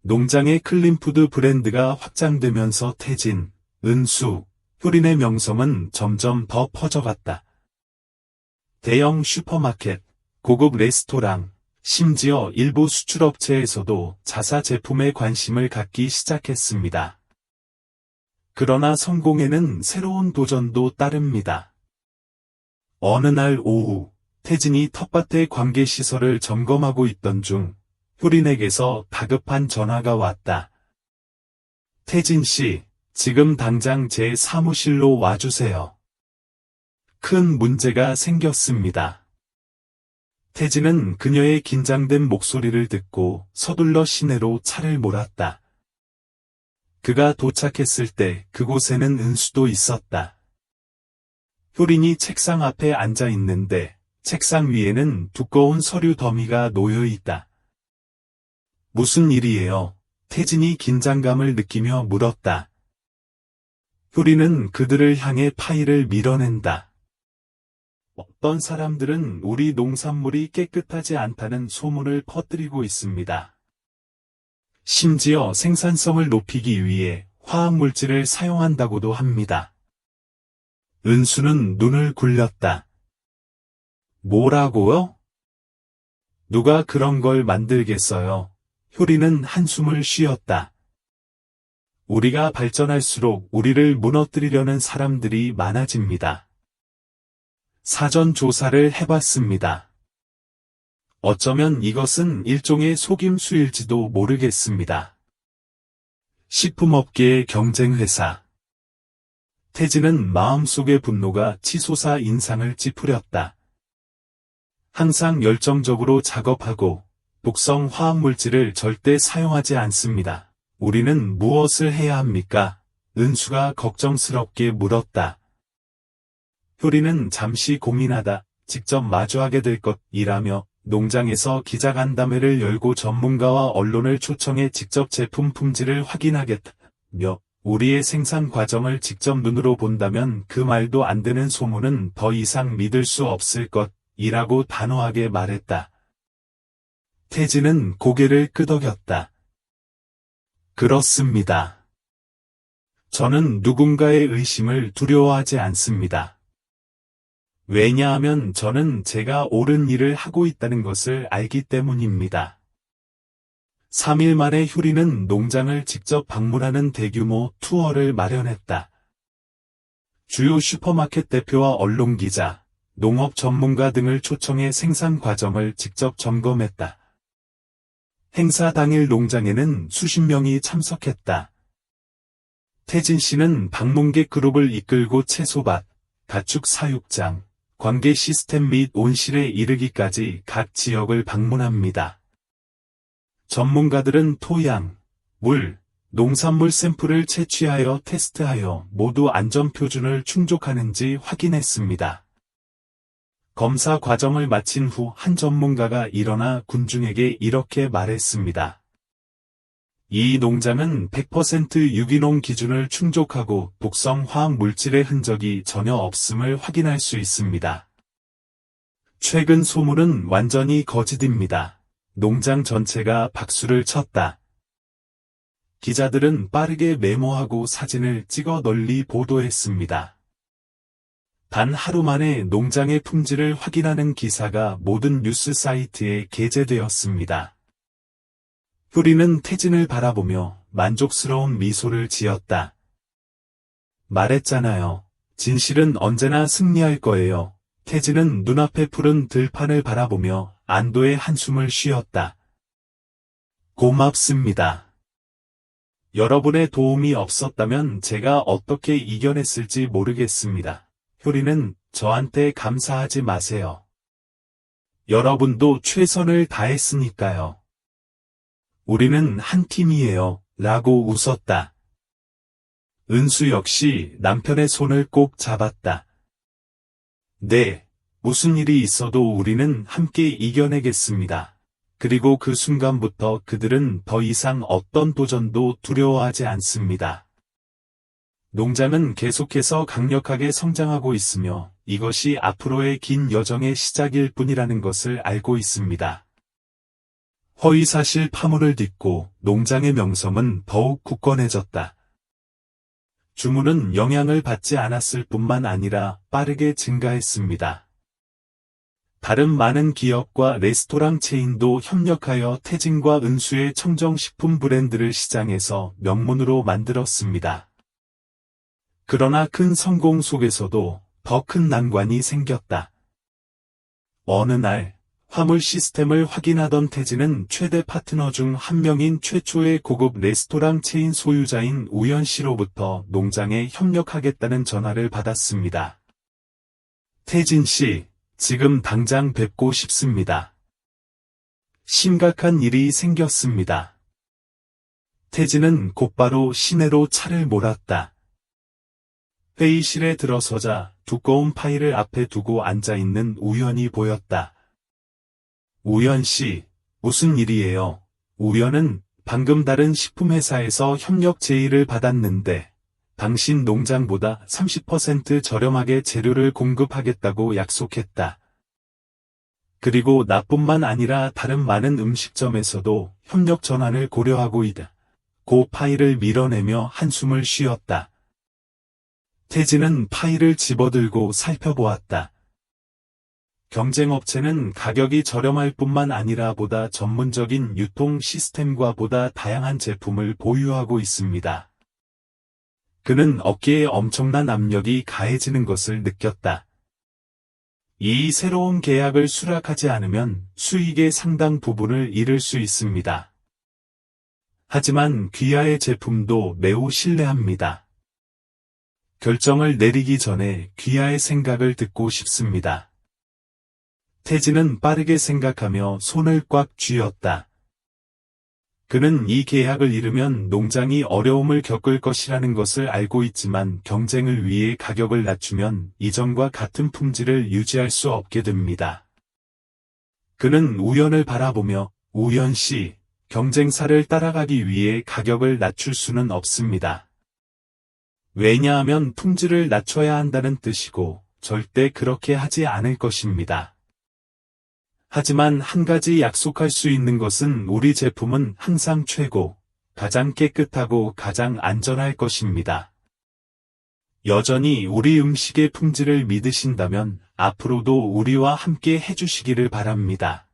농장의 클린푸드 브랜드가 확장되면서 태진, 은수, 효린의 명성은 점점 더 퍼져갔다. 대형 슈퍼마켓, 고급 레스토랑, 심지어 일부 수출업체에서도 자사 제품에 관심을 갖기 시작했습니다. 그러나 성공에는 새로운 도전도 따릅니다. 어느 날 오후, 태진이 텃밭의 관계시설을 점검하고 있던 중, 효린에게서 다급한 전화가 왔다. 태진 씨, 지금 당장 제 사무실로 와주세요. 큰 문제가 생겼습니다. 태진은 그녀의 긴장된 목소리를 듣고 서둘러 시내로 차를 몰았다. 그가 도착했을 때 그곳에는 은수도 있었다. 효린이 책상 앞에 앉아 있는데 책상 위에는 두꺼운 서류 더미가 놓여 있다. 무슨 일이에요? 태진이 긴장감을 느끼며 물었다. 효린은 그들을 향해 파일을 밀어낸다. 어떤 사람들은 우리 농산물이 깨끗하지 않다는 소문을 퍼뜨리고 있습니다. 심지어 생산성을 높이기 위해 화학물질을 사용한다고도 합니다. 은수는 눈을 굴렸다. 뭐라고요? 누가 그런 걸 만들겠어요? 효린은 한숨을 쉬었다. 우리가 발전할수록 우리를 무너뜨리려는 사람들이 많아집니다. 사전 조사를 해봤습니다. 어쩌면 이것은 일종의 속임수일지도 모르겠습니다. 식품업계의 경쟁회사. 태진은 마음속의 분노가 치솟아 인상을 찌푸렸다. 항상 열정적으로 작업하고 독성 화학물질을 절대 사용하지 않습니다. 우리는 무엇을 해야 합니까? 은수가 걱정스럽게 물었다. 효린은 잠시 고민하다 직접 마주하게 될 것이라며 농장에서 기자간담회를 열고 전문가와 언론을 초청해 직접 제품 품질을 확인하겠다며 우리의 생산 과정을 직접 눈으로 본다면 그 말도 안 되는 소문은 더 이상 믿을 수 없을 것이라고 단호하게 말했다. 태진은 고개를 끄덕였다. 그렇습니다. 저는 누군가의 의심을 두려워하지 않습니다. 왜냐하면 저는 제가 옳은 일을 하고 있다는 것을 알기 때문입니다. 3일 만에 효린은 농장을 직접 방문하는 대규모 투어를 마련했다. 주요 슈퍼마켓 대표와 언론기자, 농업 전문가 등을 초청해 생산 과정을 직접 점검했다. 행사 당일 농장에는 수십 명이 참석했다. 태진 씨는 방문객 그룹을 이끌고 채소밭, 가축 사육장, 관계 시스템 및 온실에 이르기까지 각 지역을 방문합니다. 전문가들은 토양, 물, 농산물 샘플을 채취하여 테스트하여 모두 안전 표준을 충족하는지 확인했습니다. 검사 과정을 마친 후 한 전문가가 일어나 군중에게 이렇게 말했습니다. 이 농장은 100% 유기농 기준을 충족하고 독성 화학 물질의 흔적이 전혀 없음을 확인할 수 있습니다. 최근 소문은 완전히 거짓입니다. 농장 전체가 박수를 쳤다. 기자들은 빠르게 메모하고 사진을 찍어 널리 보도했습니다. 단 하루 만에 농장의 품질을 확인하는 기사가 모든 뉴스 사이트에 게재되었습니다. 효린은 태진을 바라보며 만족스러운 미소를 지었다. 말했잖아요. 진실은 언제나 승리할 거예요. 태진은 눈앞에 푸른 들판을 바라보며 안도의 한숨을 쉬었다. 고맙습니다. 여러분의 도움이 없었다면 제가 어떻게 이겨냈을지 모르겠습니다. 효린은 저한테 감사하지 마세요. 여러분도 최선을 다했으니까요. 우리는 한 팀이에요. 라고 웃었다. 은수 역시 남편의 손을 꼭 잡았다. 네, 무슨 일이 있어도 우리는 함께 이겨내겠습니다. 그리고 그 순간부터 그들은 더 이상 어떤 도전도 두려워하지 않습니다. 농장은 계속해서 강력하게 성장하고 있으며 이것이 앞으로의 긴 여정의 시작일 뿐이라는 것을 알고 있습니다. 허위사실 파문을 딛고 농장의 명성은 더욱 굳건해졌다. 주문은 영향을 받지 않았을 뿐만 아니라 빠르게 증가했습니다. 다른 많은 기업과 레스토랑 체인도 협력하여 태진과 은수의 청정식품 브랜드를 시장에서 명문으로 만들었습니다. 그러나 큰 성공 속에서도 더 큰 난관이 생겼다. 어느 날 화물 시스템을 확인하던 태진은 최대 파트너 중 한 명인 최초의 고급 레스토랑 체인 소유자인 우연 씨로부터 농장에 협력하겠다는 전화를 받았습니다. 태진 씨, 지금 당장 뵙고 싶습니다. 심각한 일이 생겼습니다. 태진은 곧바로 시내로 차를 몰았다. 회의실에 들어서자 두꺼운 파일을 앞에 두고 앉아있는 우연이 보였다. 우연 씨, 무슨 일이에요? 우연은 방금 다른 식품회사에서 협력 제의를 받았는데 당신 농장보다 30% 저렴하게 재료를 공급하겠다고 약속했다. 그리고 나뿐만 아니라 다른 많은 음식점에서도 협력 전환을 고려하고 있다. 고 파일을 밀어내며 한숨을 쉬었다. 태진은 파일을 집어들고 살펴보았다. 경쟁업체는 가격이 저렴할 뿐만 아니라 보다 전문적인 유통 시스템과 보다 다양한 제품을 보유하고 있습니다. 그는 어깨에 엄청난 압력이 가해지는 것을 느꼈다. 이 새로운 계약을 수락하지 않으면 수익의 상당 부분을 잃을 수 있습니다. 하지만 귀하의 제품도 매우 신뢰합니다. 결정을 내리기 전에 귀하의 생각을 듣고 싶습니다. 태진은 빠르게 생각하며 손을 꽉 쥐었다. 그는 이 계약을 잃으면 농장이 어려움을 겪을 것이라는 것을 알고 있지만 경쟁을 위해 가격을 낮추면 이전과 같은 품질을 유지할 수 없게 됩니다. 그는 우연을 바라보며 우연 씨, 경쟁사를 따라가기 위해 가격을 낮출 수는 없습니다. 왜냐하면 품질을 낮춰야 한다는 뜻이고 절대 그렇게 하지 않을 것입니다. 하지만 한 가지 약속할 수 있는 것은 우리 제품은 항상 최고, 가장 깨끗하고 가장 안전할 것입니다. 여전히 우리 음식의 품질을 믿으신다면 앞으로도 우리와 함께 해주시기를 바랍니다.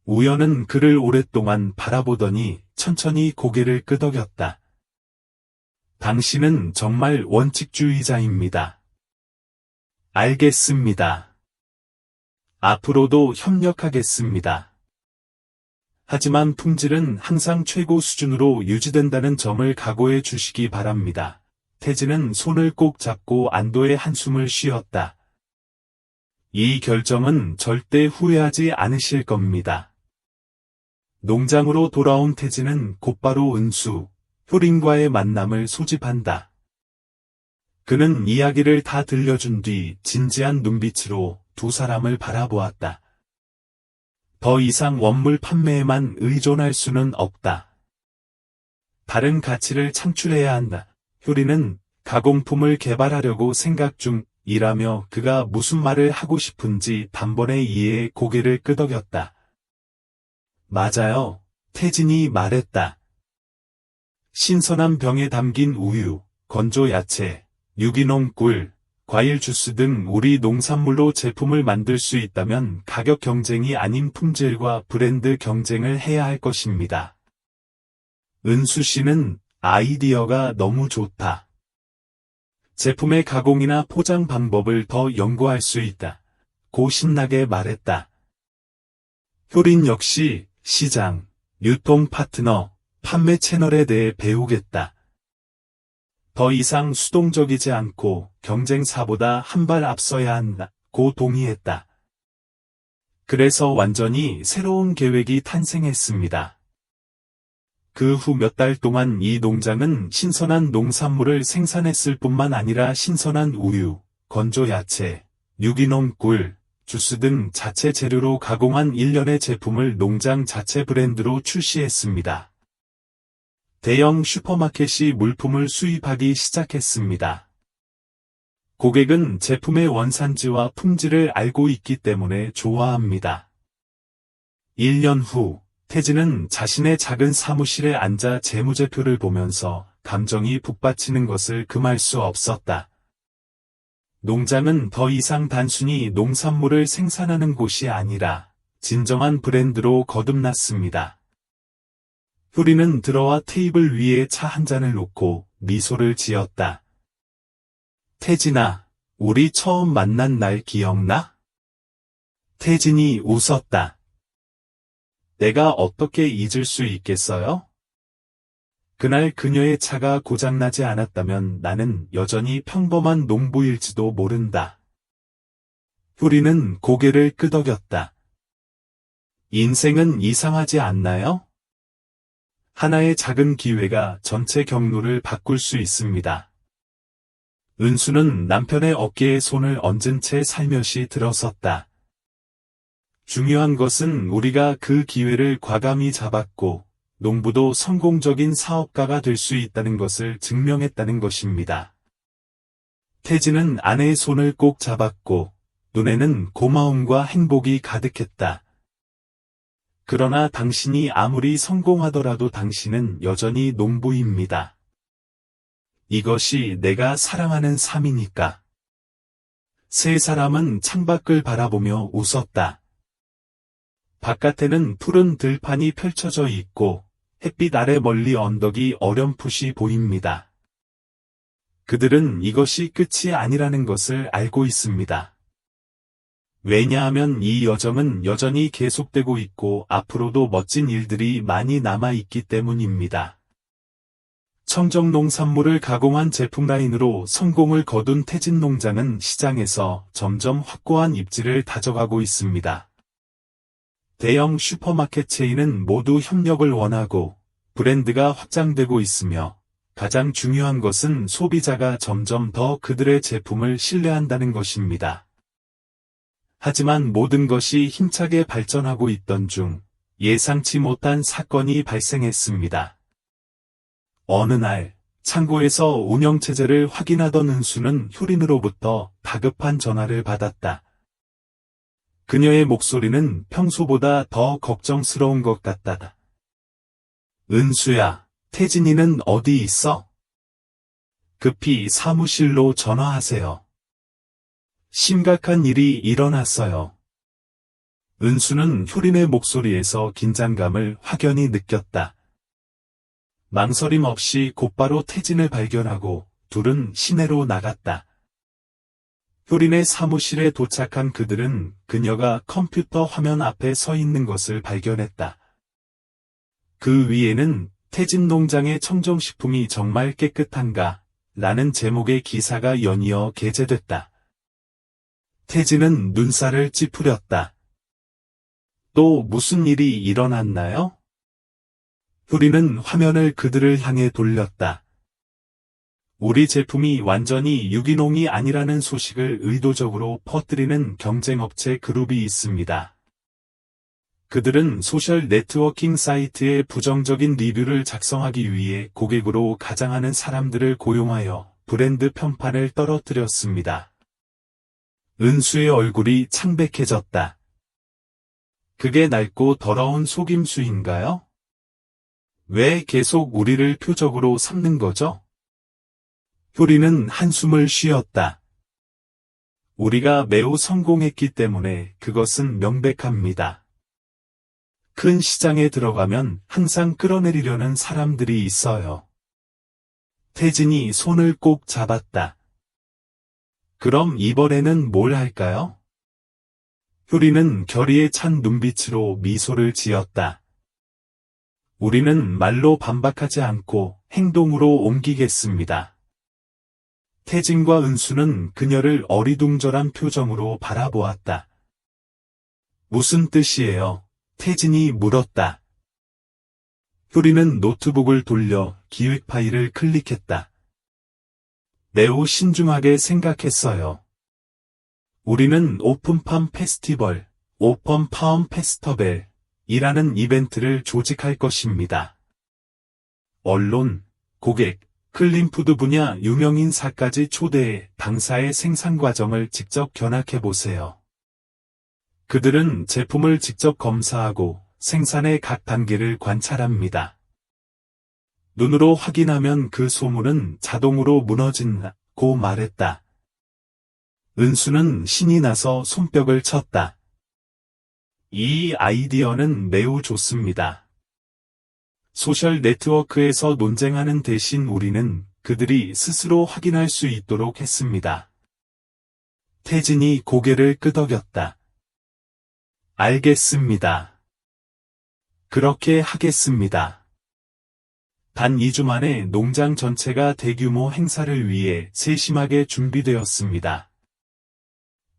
우연은 그를 오랫동안 바라보더니 천천히 고개를 끄덕였다. 당신은 정말 원칙주의자입니다. 알겠습니다. 앞으로도 협력하겠습니다. 하지만 품질은 항상 최고 수준으로 유지된다는 점을 각오해 주시기 바랍니다. 태진은 손을 꼭 잡고 안도의 한숨을 쉬었다. 이 결정은 절대 후회하지 않으실 겁니다. 농장으로 돌아온 태진은 곧바로 은수, 효린과의 만남을 소집한다. 그는 이야기를 다 들려준 뒤 진지한 눈빛으로 두 사람을 바라보았다. 더 이상 원물 판매에만 의존할 수는 없다. 다른 가치를 창출해야 한다. 효리는 가공품을 개발하려고 생각 중이라며 그가 무슨 말을 하고 싶은지 단번에 이해해 고개를 끄덕였다. 맞아요. 태진이 말했다. 신선한 병에 담긴 우유, 건조 야채, 유기농 꿀, 과일 주스 등 우리 농산물로 제품을 만들 수 있다면 가격 경쟁이 아닌 품질과 브랜드 경쟁을 해야 할 것입니다. 은수 씨는 아이디어가 너무 좋다. 제품의 가공이나 포장 방법을 더 연구할 수 있다. 고 신나게 말했다. 효린 역시 시장, 유통 파트너, 판매 채널에 대해 배우겠다. 더 이상 수동적이지 않고 경쟁사보다 한 발 앞서야 한다고 동의했다. 그래서 완전히 새로운 계획이 탄생했습니다. 그 후 몇 달 동안 이 농장은 신선한 농산물을 생산했을 뿐만 아니라 신선한 우유, 건조 야채, 유기농 꿀, 주스 등 자체 재료로 가공한 일련의 제품을 농장 자체 브랜드로 출시했습니다. 대형 슈퍼마켓이 물품을 수입하기 시작했습니다. 고객은 제품의 원산지와 품질을 알고 있기 때문에 좋아합니다. 1년 후, 태진은 자신의 작은 사무실에 앉아 재무제표를 보면서 감정이 북받치는 것을 금할 수 없었다. 농장은 더 이상 단순히 농산물을 생산하는 곳이 아니라 진정한 브랜드로 거듭났습니다. 효리는 들어와 테이블 위에 차 한 잔을 놓고 미소를 지었다. 태진아, 우리 처음 만난 날 기억나? 태진이 웃었다. 내가 어떻게 잊을 수 있겠어요? 그날 그녀의 차가 고장나지 않았다면 나는 여전히 평범한 농부일지도 모른다. 효리는 고개를 끄덕였다. 인생은 이상하지 않나요? 하나의 작은 기회가 전체 경로를 바꿀 수 있습니다. 은수는 남편의 어깨에 손을 얹은 채 살며시 들어섰다. 중요한 것은 우리가 그 기회를 과감히 잡았고, 농부도 성공적인 사업가가 될 수 있다는 것을 증명했다는 것입니다. 태진은 아내의 손을 꼭 잡았고, 눈에는 고마움과 행복이 가득했다. 그러나 당신이 아무리 성공하더라도 당신은 여전히 농부입니다. 이것이 내가 사랑하는 삶이니까. 세 사람은 창밖을 바라보며 웃었다. 바깥에는 푸른 들판이 펼쳐져 있고 햇빛 아래 멀리 언덕이 어렴풋이 보입니다. 그들은 이것이 끝이 아니라는 것을 알고 있습니다. 왜냐하면 이 여정은 여전히 계속되고 있고 앞으로도 멋진 일들이 많이 남아있기 때문입니다. 청정 농산물을 가공한 제품 라인으로 성공을 거둔 태진 농장은 시장에서 점점 확고한 입지를 다져가고 있습니다. 대형 슈퍼마켓 체인은 모두 협력을 원하고 브랜드가 확장되고 있으며 가장 중요한 것은 소비자가 점점 더 그들의 제품을 신뢰한다는 것입니다. 하지만 모든 것이 힘차게 발전하고 있던 중 예상치 못한 사건이 발생했습니다. 어느 날 창고에서 운영체제를 확인하던 은수는 효린으로부터 다급한 전화를 받았다. 그녀의 목소리는 평소보다 더 걱정스러운 것 같다. 은수야, 태진이는 어디 있어? 급히 사무실로 전화하세요. 심각한 일이 일어났어요. 은수는 효린의 목소리에서 긴장감을 확연히 느꼈다. 망설임 없이 곧바로 태진을 발견하고 둘은 시내로 나갔다. 효린의 사무실에 도착한 그들은 그녀가 컴퓨터 화면 앞에 서 있는 것을 발견했다. 그 위에는 태진 농장의 청정식품이 정말 깨끗한가? 라는 제목의 기사가 연이어 게재됐다. 태진은 눈살을 찌푸렸다. 또 무슨 일이 일어났나요? 효린은 화면을 그들을 향해 돌렸다. 우리 제품이 완전히 유기농이 아니라는 소식을 의도적으로 퍼뜨리는 경쟁업체 그룹이 있습니다. 그들은 소셜 네트워킹 사이트에 부정적인 리뷰를 작성하기 위해 고객으로 가장하는 사람들을 고용하여 브랜드 편판을 떨어뜨렸습니다. 은수의 얼굴이 창백해졌다. 그게 낡고 더러운 속임수인가요? 왜 계속 우리를 표적으로 삼는 거죠? 효린은 한숨을 쉬었다. 우리가 매우 성공했기 때문에 그것은 명백합니다. 큰 시장에 들어가면 항상 끌어내리려는 사람들이 있어요. 태진이 손을 꼭 잡았다. 그럼 이번에는 뭘 할까요? 효린은 결의에 찬 눈빛으로 미소를 지었다. 우리는 말로 반박하지 않고 행동으로 옮기겠습니다. 태진과 은수는 그녀를 어리둥절한 표정으로 바라보았다. 무슨 뜻이에요? 태진이 물었다. 효린은 노트북을 돌려 기획 파일을 클릭했다. 매우 신중하게 생각했어요. 우리는 오픈팜 페스티벌, 오픈팜 페스터벨, 이라는 이벤트를 조직할 것입니다. 언론, 고객, 클린푸드 분야 유명인사까지 초대해 당사의 생산 과정을 직접 견학해보세요. 그들은 제품을 직접 검사하고 생산의 각 단계를 관찰합니다. 눈으로 확인하면 그 소문은 자동으로 무너진다고 말했다. 은수는 신이 나서 손뼉을 쳤다. 이 아이디어는 매우 좋습니다. 소셜 네트워크에서 논쟁하는 대신 우리는 그들이 스스로 확인할 수 있도록 했습니다. 태진이 고개를 끄덕였다. 알겠습니다. 그렇게 하겠습니다. 단 2주 만에 농장 전체가 대규모 행사를 위해 세심하게 준비되었습니다.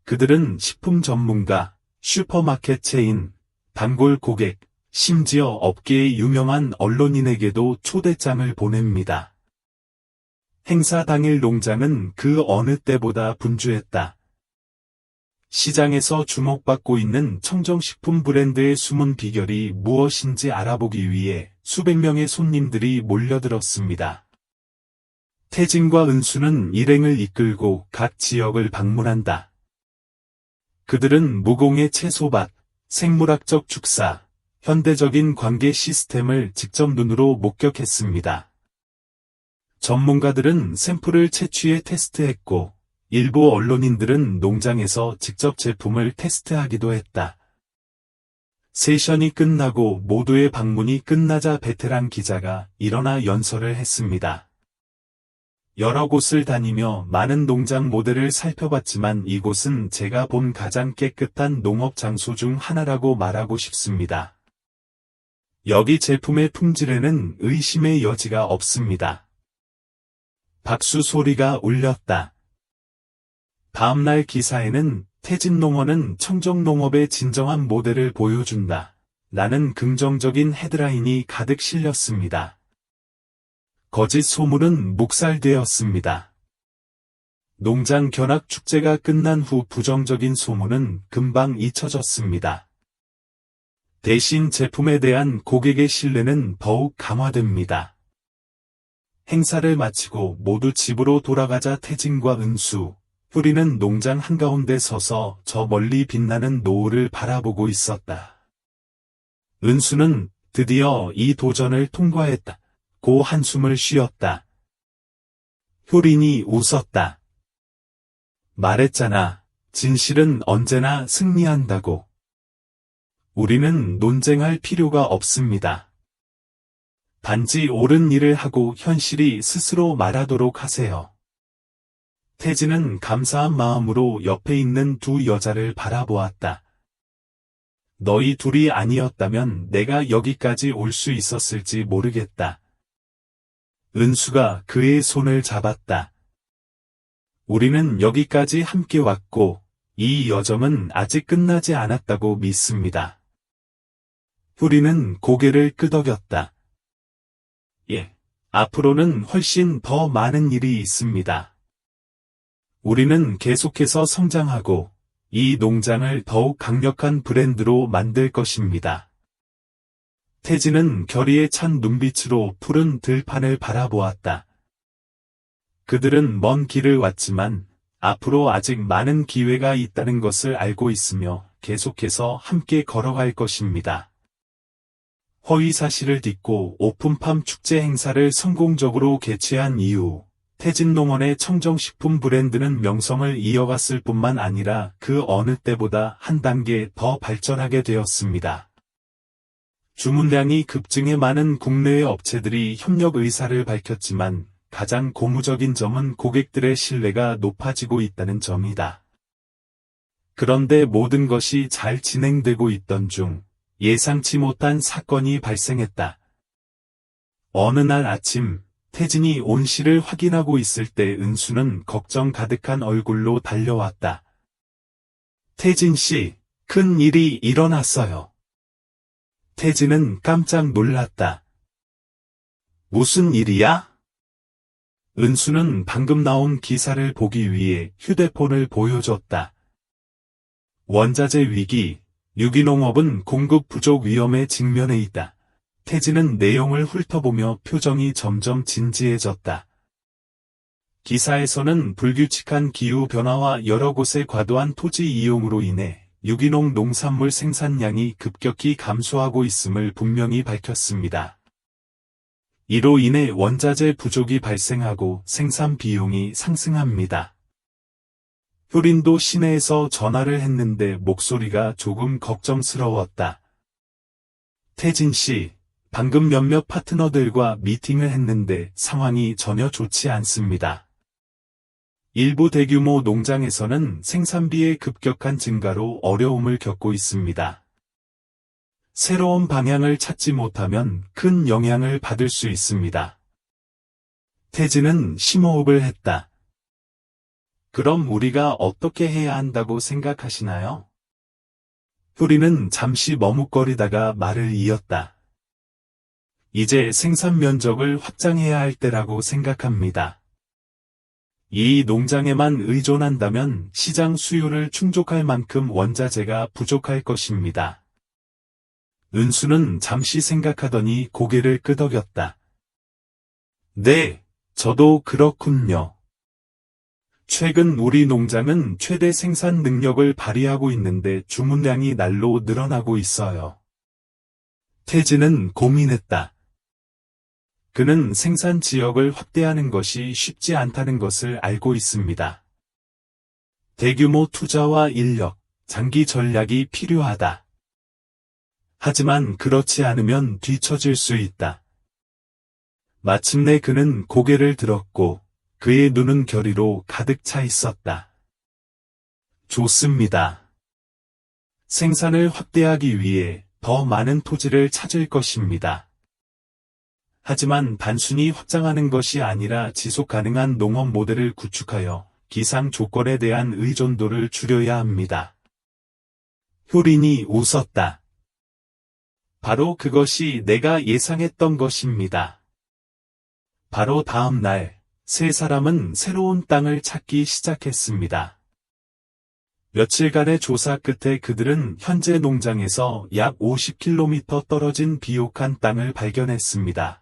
그들은 식품 전문가, 슈퍼마켓 체인, 단골 고객, 심지어 업계의 유명한 언론인에게도 초대장을 보냅니다. 행사 당일 농장은 그 어느 때보다 분주했다. 시장에서 주목받고 있는 청정식품 브랜드의 숨은 비결이 무엇인지 알아보기 위해 수백 명의 손님들이 몰려들었습니다. 태진과 은수는 일행을 이끌고 각 지역을 방문한다. 그들은 무공의 채소밭, 생물학적 축사, 현대적인 관계 시스템을 직접 눈으로 목격했습니다. 전문가들은 샘플을 채취해 테스트했고, 일부 언론인들은 농장에서 직접 제품을 테스트하기도 했다. 세션이 끝나고 모두의 방문이 끝나자 베테랑 기자가 일어나 연설을 했습니다. 여러 곳을 다니며 많은 농장 모델을 살펴봤지만 이곳은 제가 본 가장 깨끗한 농업 장소 중 하나라고 말하고 싶습니다. 여기 제품의 품질에는 의심의 여지가 없습니다. 박수 소리가 울렸다. 다음날 기사에는 태진 농원은 청정농업의 진정한 모델을 보여준다. 라는 긍정적인 헤드라인이 가득 실렸습니다. 거짓 소문은 묵살되었습니다. 농장 견학 축제가 끝난 후 부정적인 소문은 금방 잊혀졌습니다. 대신 제품에 대한 고객의 신뢰는 더욱 강화됩니다. 행사를 마치고 모두 집으로 돌아가자 태진과 은수, 효리는 농장 한가운데 서서 저 멀리 빛나는 노을을 바라보고 있었다. 은수는 드디어 이 도전을 통과했다. 고 한숨을 쉬었다. 효린이 웃었다. 말했잖아. 진실은 언제나 승리한다고. 우리는 논쟁할 필요가 없습니다. 단지 옳은 일을 하고 현실이 스스로 말하도록 하세요. 태진은 감사한 마음으로 옆에 있는 두 여자를 바라보았다. 너희 둘이 아니었다면 내가 여기까지 올 수 있었을지 모르겠다. 은수가 그의 손을 잡았다. 우리는 여기까지 함께 왔고, 이 여정은 아직 끝나지 않았다고 믿습니다. 효리는 고개를 끄덕였다. 예, 앞으로는 훨씬 더 많은 일이 있습니다. 우리는 계속해서 성장하고, 이 농장을 더욱 강력한 브랜드로 만들 것입니다. 태진은 결의에 찬 눈빛으로 푸른 들판을 바라보았다. 그들은 먼 길을 왔지만 앞으로 아직 많은 기회가 있다는 것을 알고 있으며 계속해서 함께 걸어갈 것입니다. 허위 사실을 딛고 오픈팜 축제 행사를 성공적으로 개최한 이후 태진농원의 청정식품 브랜드는 명성을 이어갔을 뿐만 아니라 그 어느 때보다 한 단계 더 발전하게 되었습니다. 주문량이 급증해 많은 국내외 업체들이 협력 의사를 밝혔지만 가장 고무적인 점은 고객들의 신뢰가 높아지고 있다는 점이다. 그런데 모든 것이 잘 진행되고 있던 중 예상치 못한 사건이 발생했다. 어느 날 아침 태진이 온실을 확인하고 있을 때 은수는 걱정 가득한 얼굴로 달려왔다. 태진 씨, 큰 일이 일어났어요. 태진은 깜짝 놀랐다. 무슨 일이야? 은수는 방금 나온 기사를 보기 위해 휴대폰을 보여줬다. 원자재 위기, 유기농업은 공급 부족 위험에 직면해 있다. 태진은 내용을 훑어보며 표정이 점점 진지해졌다. 기사에서는 불규칙한 기후 변화와 여러 곳의 과도한 토지 이용으로 인해 유기농 농산물 생산량이 급격히 감소하고 있음을 분명히 밝혔습니다. 이로 인해 원자재 부족이 발생하고 생산 비용이 상승합니다. 효린도 시내에서 전화를 했는데 목소리가 조금 걱정스러웠다. 태진 씨, 방금 몇몇 파트너들과 미팅을 했는데 상황이 전혀 좋지 않습니다. 일부 대규모 농장에서는 생산비의 급격한 증가로 어려움을 겪고 있습니다. 새로운 방향을 찾지 못하면 큰 영향을 받을 수 있습니다. 태진은 심호흡을 했다. 그럼 우리가 어떻게 해야 한다고 생각하시나요? 효리는 잠시 머뭇거리다가 말을 이었다. 이제 생산 면적을 확장해야 할 때라고 생각합니다. 이 농장에만 의존한다면 시장 수요를 충족할 만큼 원자재가 부족할 것입니다. 은수는 잠시 생각하더니 고개를 끄덕였다. 네, 저도 그렇군요. 최근 우리 농장은 최대 생산 능력을 발휘하고 있는데 주문량이 날로 늘어나고 있어요. 태진은 고민했다. 그는 생산 지역을 확대하는 것이 쉽지 않다는 것을 알고 있습니다. 대규모 투자와 인력, 장기 전략이 필요하다. 하지만 그렇지 않으면 뒤처질 수 있다. 마침내 그는 고개를 들었고 그의 눈은 결의로 가득 차 있었다. 좋습니다. 생산을 확대하기 위해 더 많은 토지를 찾을 것입니다. 하지만 단순히 확장하는 것이 아니라 지속 가능한 농업 모델을 구축하여 기상 조건에 대한 의존도를 줄여야 합니다. 효린이 웃었다. 바로 그것이 내가 예상했던 것입니다. 바로 다음 날, 세 사람은 새로운 땅을 찾기 시작했습니다. 며칠간의 조사 끝에 그들은 현재 농장에서 약 50km 떨어진 비옥한 땅을 발견했습니다.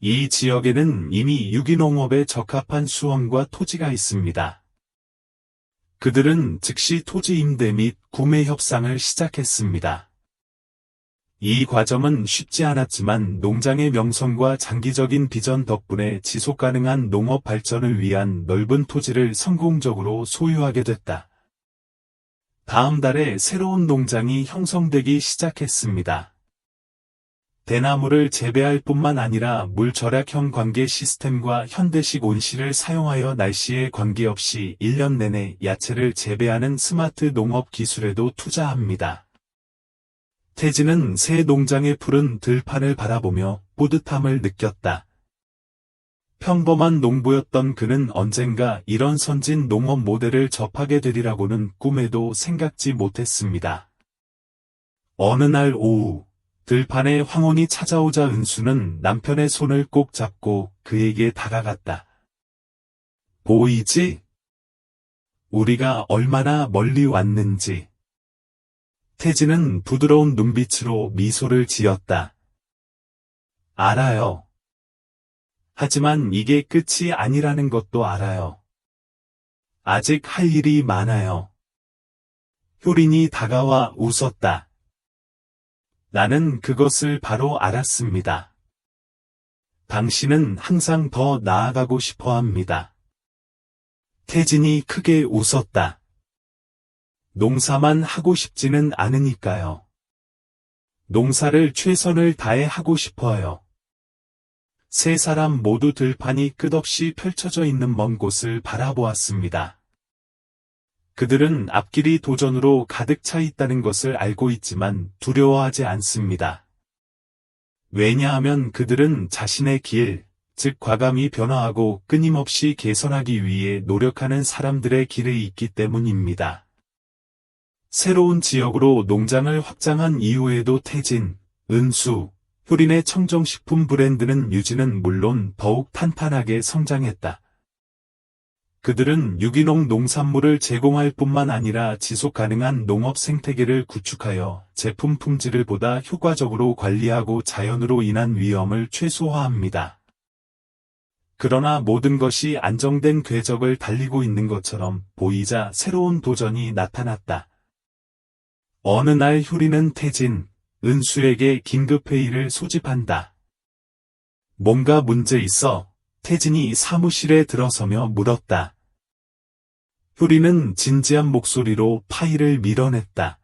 이 지역에는 이미 유기농업에 적합한 수원과 토지가 있습니다. 그들은 즉시 토지 임대 및 구매 협상을 시작했습니다. 이 과정은 쉽지 않았지만 농장의 명성과 장기적인 비전 덕분에 지속가능한 농업 발전을 위한 넓은 토지를 성공적으로 소유하게 됐다. 다음 달에 새로운 농장이 형성되기 시작했습니다. 대나무를 재배할 뿐만 아니라 물 절약형 관계 시스템과 현대식 온실을 사용하여 날씨에 관계없이 1년 내내 야채를 재배하는 스마트 농업 기술에도 투자합니다. 태진은 새 농장의 푸른 들판을 바라보며 뿌듯함을 느꼈다. 평범한 농부였던 그는 언젠가 이런 선진 농업 모델을 접하게 되리라고는 꿈에도 생각지 못했습니다. 어느 날 오후, 들판에 황혼이 찾아오자 은수는 남편의 손을 꼭 잡고 그에게 다가갔다. 보이지? 우리가 얼마나 멀리 왔는지. 태진은 부드러운 눈빛으로 미소를 지었다. 알아요. 하지만 이게 끝이 아니라는 것도 알아요. 아직 할 일이 많아요. 효린이 다가와 웃었다. 나는 그것을 바로 알았습니다. 당신은 항상 더 나아가고 싶어 합니다. 태진이 크게 웃었다. 농사만 하고 싶지는 않으니까요. 농사를 최선을 다해 하고 싶어요. 세 사람 모두 들판이 끝없이 펼쳐져 있는 먼 곳을 바라보았습니다. 그들은 앞길이 도전으로 가득 차 있다는 것을 알고 있지만 두려워하지 않습니다. 왜냐하면 그들은 자신의 길, 즉 과감히 변화하고 끊임없이 개선하기 위해 노력하는 사람들의 길에 있기 때문입니다. 새로운 지역으로 농장을 확장한 이후에도 태진, 은수, 효린의 청정식품 브랜드는 유지는 물론 더욱 탄탄하게 성장했다. 그들은 유기농 농산물을 제공할 뿐만 아니라 지속가능한 농업 생태계를 구축하여 제품 품질을 보다 효과적으로 관리하고 자연으로 인한 위험을 최소화합니다. 그러나 모든 것이 안정된 궤적을 달리고 있는 것처럼 보이자 새로운 도전이 나타났다. 어느 날 효리는 태진, 은수에게 긴급회의를 소집한다. 뭔가 문제 있어? 태진이 사무실에 들어서며 물었다. 효리는 진지한 목소리로 파일을 밀어냈다.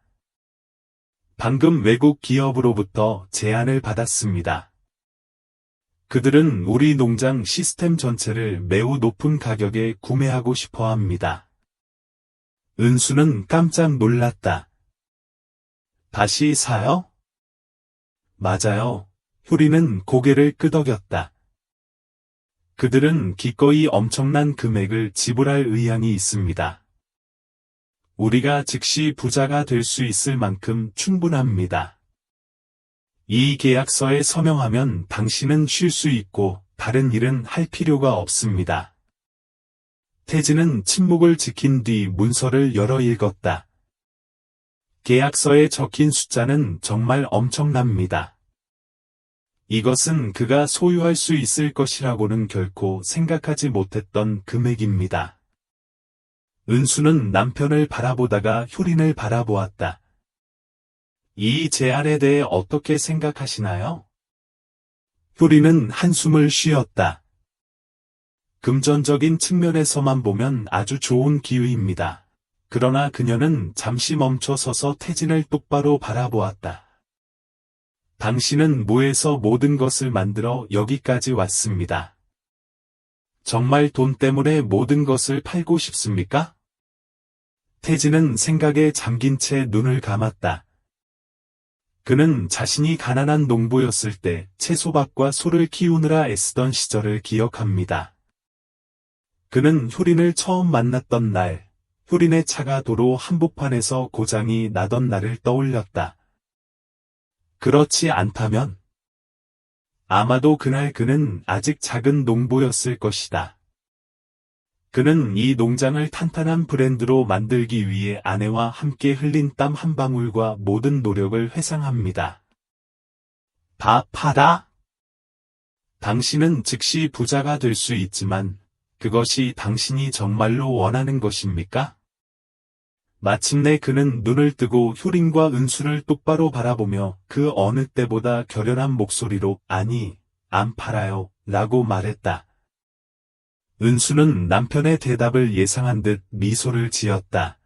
방금 외국 기업으로부터 제안을 받았습니다. 그들은 우리 농장 시스템 전체를 매우 높은 가격에 구매하고 싶어 합니다. 은수는 깜짝 놀랐다. 다시 사요? 맞아요. 효리는 고개를 끄덕였다. 그들은 기꺼이 엄청난 금액을 지불할 의향이 있습니다. 우리가 즉시 부자가 될 수 있을 만큼 충분합니다. 이 계약서에 서명하면 당신은 쉴 수 있고 다른 일은 할 필요가 없습니다. 태진은 침묵을 지킨 뒤 문서를 열어 읽었다. 계약서에 적힌 숫자는 정말 엄청납니다. 이것은 그가 소유할 수 있을 것이라고는 결코 생각하지 못했던 금액입니다. 은수는 남편을 바라보다가 효린을 바라보았다. 이 제안에 대해 어떻게 생각하시나요? 효린은 한숨을 쉬었다. 금전적인 측면에서만 보면 아주 좋은 기회입니다. 그러나 그녀는 잠시 멈춰서서 태진을 똑바로 바라보았다. 당신은 무에서 모든 것을 만들어 여기까지 왔습니다. 정말 돈 때문에 모든 것을 팔고 싶습니까? 태진은 생각에 잠긴 채 눈을 감았다. 그는 자신이 가난한 농부였을 때 채소밭과 소를 키우느라 애쓰던 시절을 기억합니다. 그는 효린을 처음 만났던 날, 효린의 차가 도로 한복판에서 고장이 나던 날을 떠올렸다. 그렇지 않다면 아마도 그날 그는 아직 작은 농부였을 것이다. 그는 이 농장을 탄탄한 브랜드로 만들기 위해 아내와 함께 흘린 땀 한 방울과 모든 노력을 회상합니다. 다 팔아? 당신은 즉시 부자가 될 수 있지만 그것이 당신이 정말로 원하는 것입니까? 마침내 그는 눈을 뜨고 효린과 은수를 똑바로 바라보며 그 어느 때보다 결연한 목소리로 아니, 안 팔아요, 라고 말했다. 은수는 남편의 대답을 예상한 듯 미소를 지었다.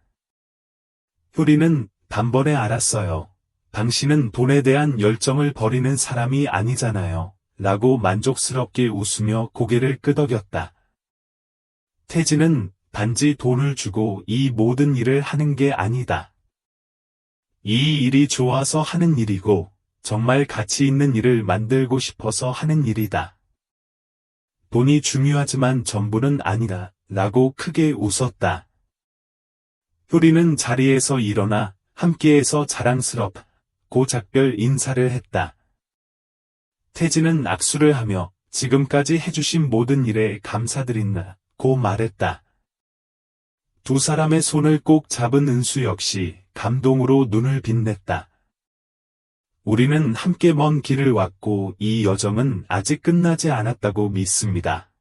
효린은 단번에 알았어요. 당신은 돈에 대한 열정을 버리는 사람이 아니잖아요. 라고 만족스럽게 웃으며 고개를 끄덕였다. 태진은 단지 돈을 주고 이 모든 일을 하는 게 아니다. 이 일이 좋아서 하는 일이고 정말 가치 있는 일을 만들고 싶어서 하는 일이다. 돈이 중요하지만 전부는 아니다. 라고 크게 웃었다. 효리는 자리에서 일어나 함께해서 자랑스럽고 작별 인사를 했다. 태진은 악수를 하며 지금까지 해주신 모든 일에 감사드린다고 말했다. 두 사람의 손을 꼭 잡은 은수 역시 감동으로 눈을 빛냈다. 우리는 함께 먼 길을 왔고 이 여정은 아직 끝나지 않았다고 믿습니다.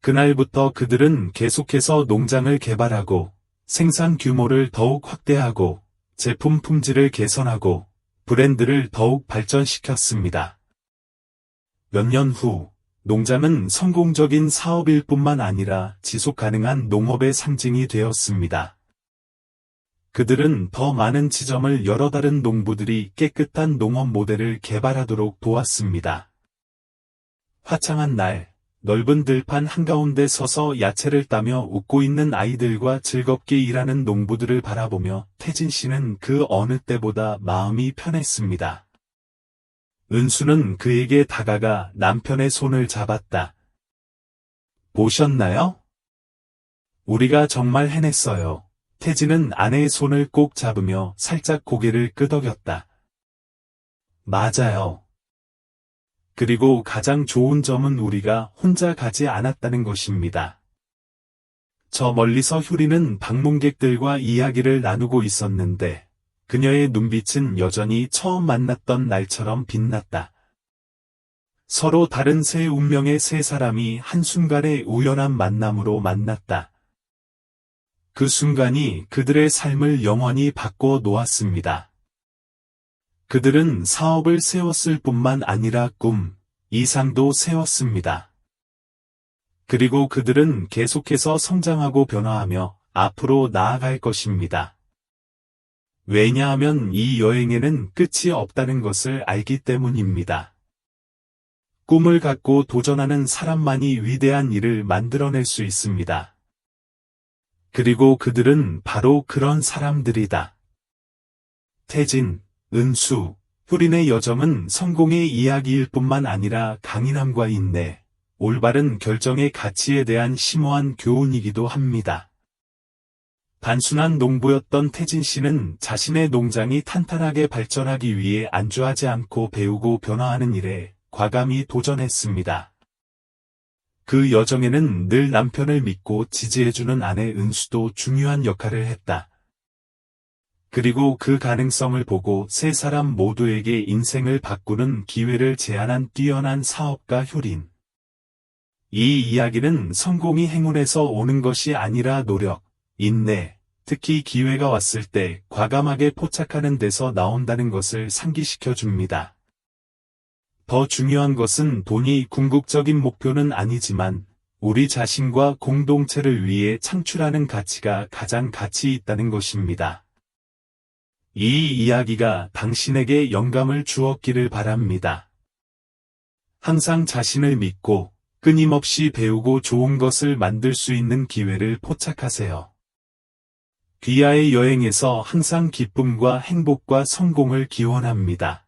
그날부터 그들은 계속해서 농장을 개발하고 생산 규모를 더욱 확대하고 제품 품질을 개선하고 브랜드를 더욱 발전시켰습니다. 몇 년 후 농장은 성공적인 사업일 뿐만 아니라 지속 가능한 농업의 상징이 되었습니다. 그들은 더 많은 지점을 여러 다른 농부들이 깨끗한 농업 모델을 개발하도록 도왔습니다. 화창한 날, 넓은 들판 한가운데 서서 야채를 따며 웃고 있는 아이들과 즐겁게 일하는 농부들을 바라보며 태진 씨는 그 어느 때보다 마음이 편했습니다. 은수는 그에게 다가가 남편의 손을 잡았다. 보셨나요? 우리가 정말 해냈어요. 태진은 아내의 손을 꼭 잡으며 살짝 고개를 끄덕였다. 맞아요. 그리고 가장 좋은 점은 우리가 혼자 가지 않았다는 것입니다. 저 멀리서 효리는 방문객들과 이야기를 나누고 있었는데 그녀의 눈빛은 여전히 처음 만났던 날처럼 빛났다. 서로 다른 세 운명의 세 사람이 한순간의 우연한 만남으로 만났다. 그 순간이 그들의 삶을 영원히 바꿔 놓았습니다. 그들은 사업을 세웠을 뿐만 아니라 꿈, 이상도 세웠습니다. 그리고 그들은 계속해서 성장하고 변화하며 앞으로 나아갈 것입니다. 왜냐하면 이 여행에는 끝이 없다는 것을 알기 때문입니다. 꿈을 갖고 도전하는 사람만이 위대한 일을 만들어낼 수 있습니다. 그리고 그들은 바로 그런 사람들이다. 태진, 은수, 효린의 여정은 성공의 이야기일 뿐만 아니라 강인함과 인내, 올바른 결정의 가치에 대한 심오한 교훈이기도 합니다. 단순한 농부였던 태진 씨는 자신의 농장이 탄탄하게 발전하기 위해 안주하지 않고 배우고 변화하는 일에 과감히 도전했습니다. 그 여정에는 늘 남편을 믿고 지지해주는 아내 은수도 중요한 역할을 했다. 그리고 그 가능성을 보고 세 사람 모두에게 인생을 바꾸는 기회를 제안한 뛰어난 사업가 효린. 이 이야기는 성공이 행운에서 오는 것이 아니라 노력, 인내, 특히 기회가 왔을 때 과감하게 포착하는 데서 나온다는 것을 상기시켜 줍니다. 더 중요한 것은 돈이 궁극적인 목표는 아니지만 우리 자신과 공동체를 위해 창출하는 가치가 가장 가치 있다는 것입니다. 이 이야기가 당신에게 영감을 주었기를 바랍니다. 항상 자신을 믿고 끊임없이 배우고 좋은 것을 만들 수 있는 기회를 포착하세요. 귀하의 여행에서 항상 기쁨과 행복과 성공을 기원합니다.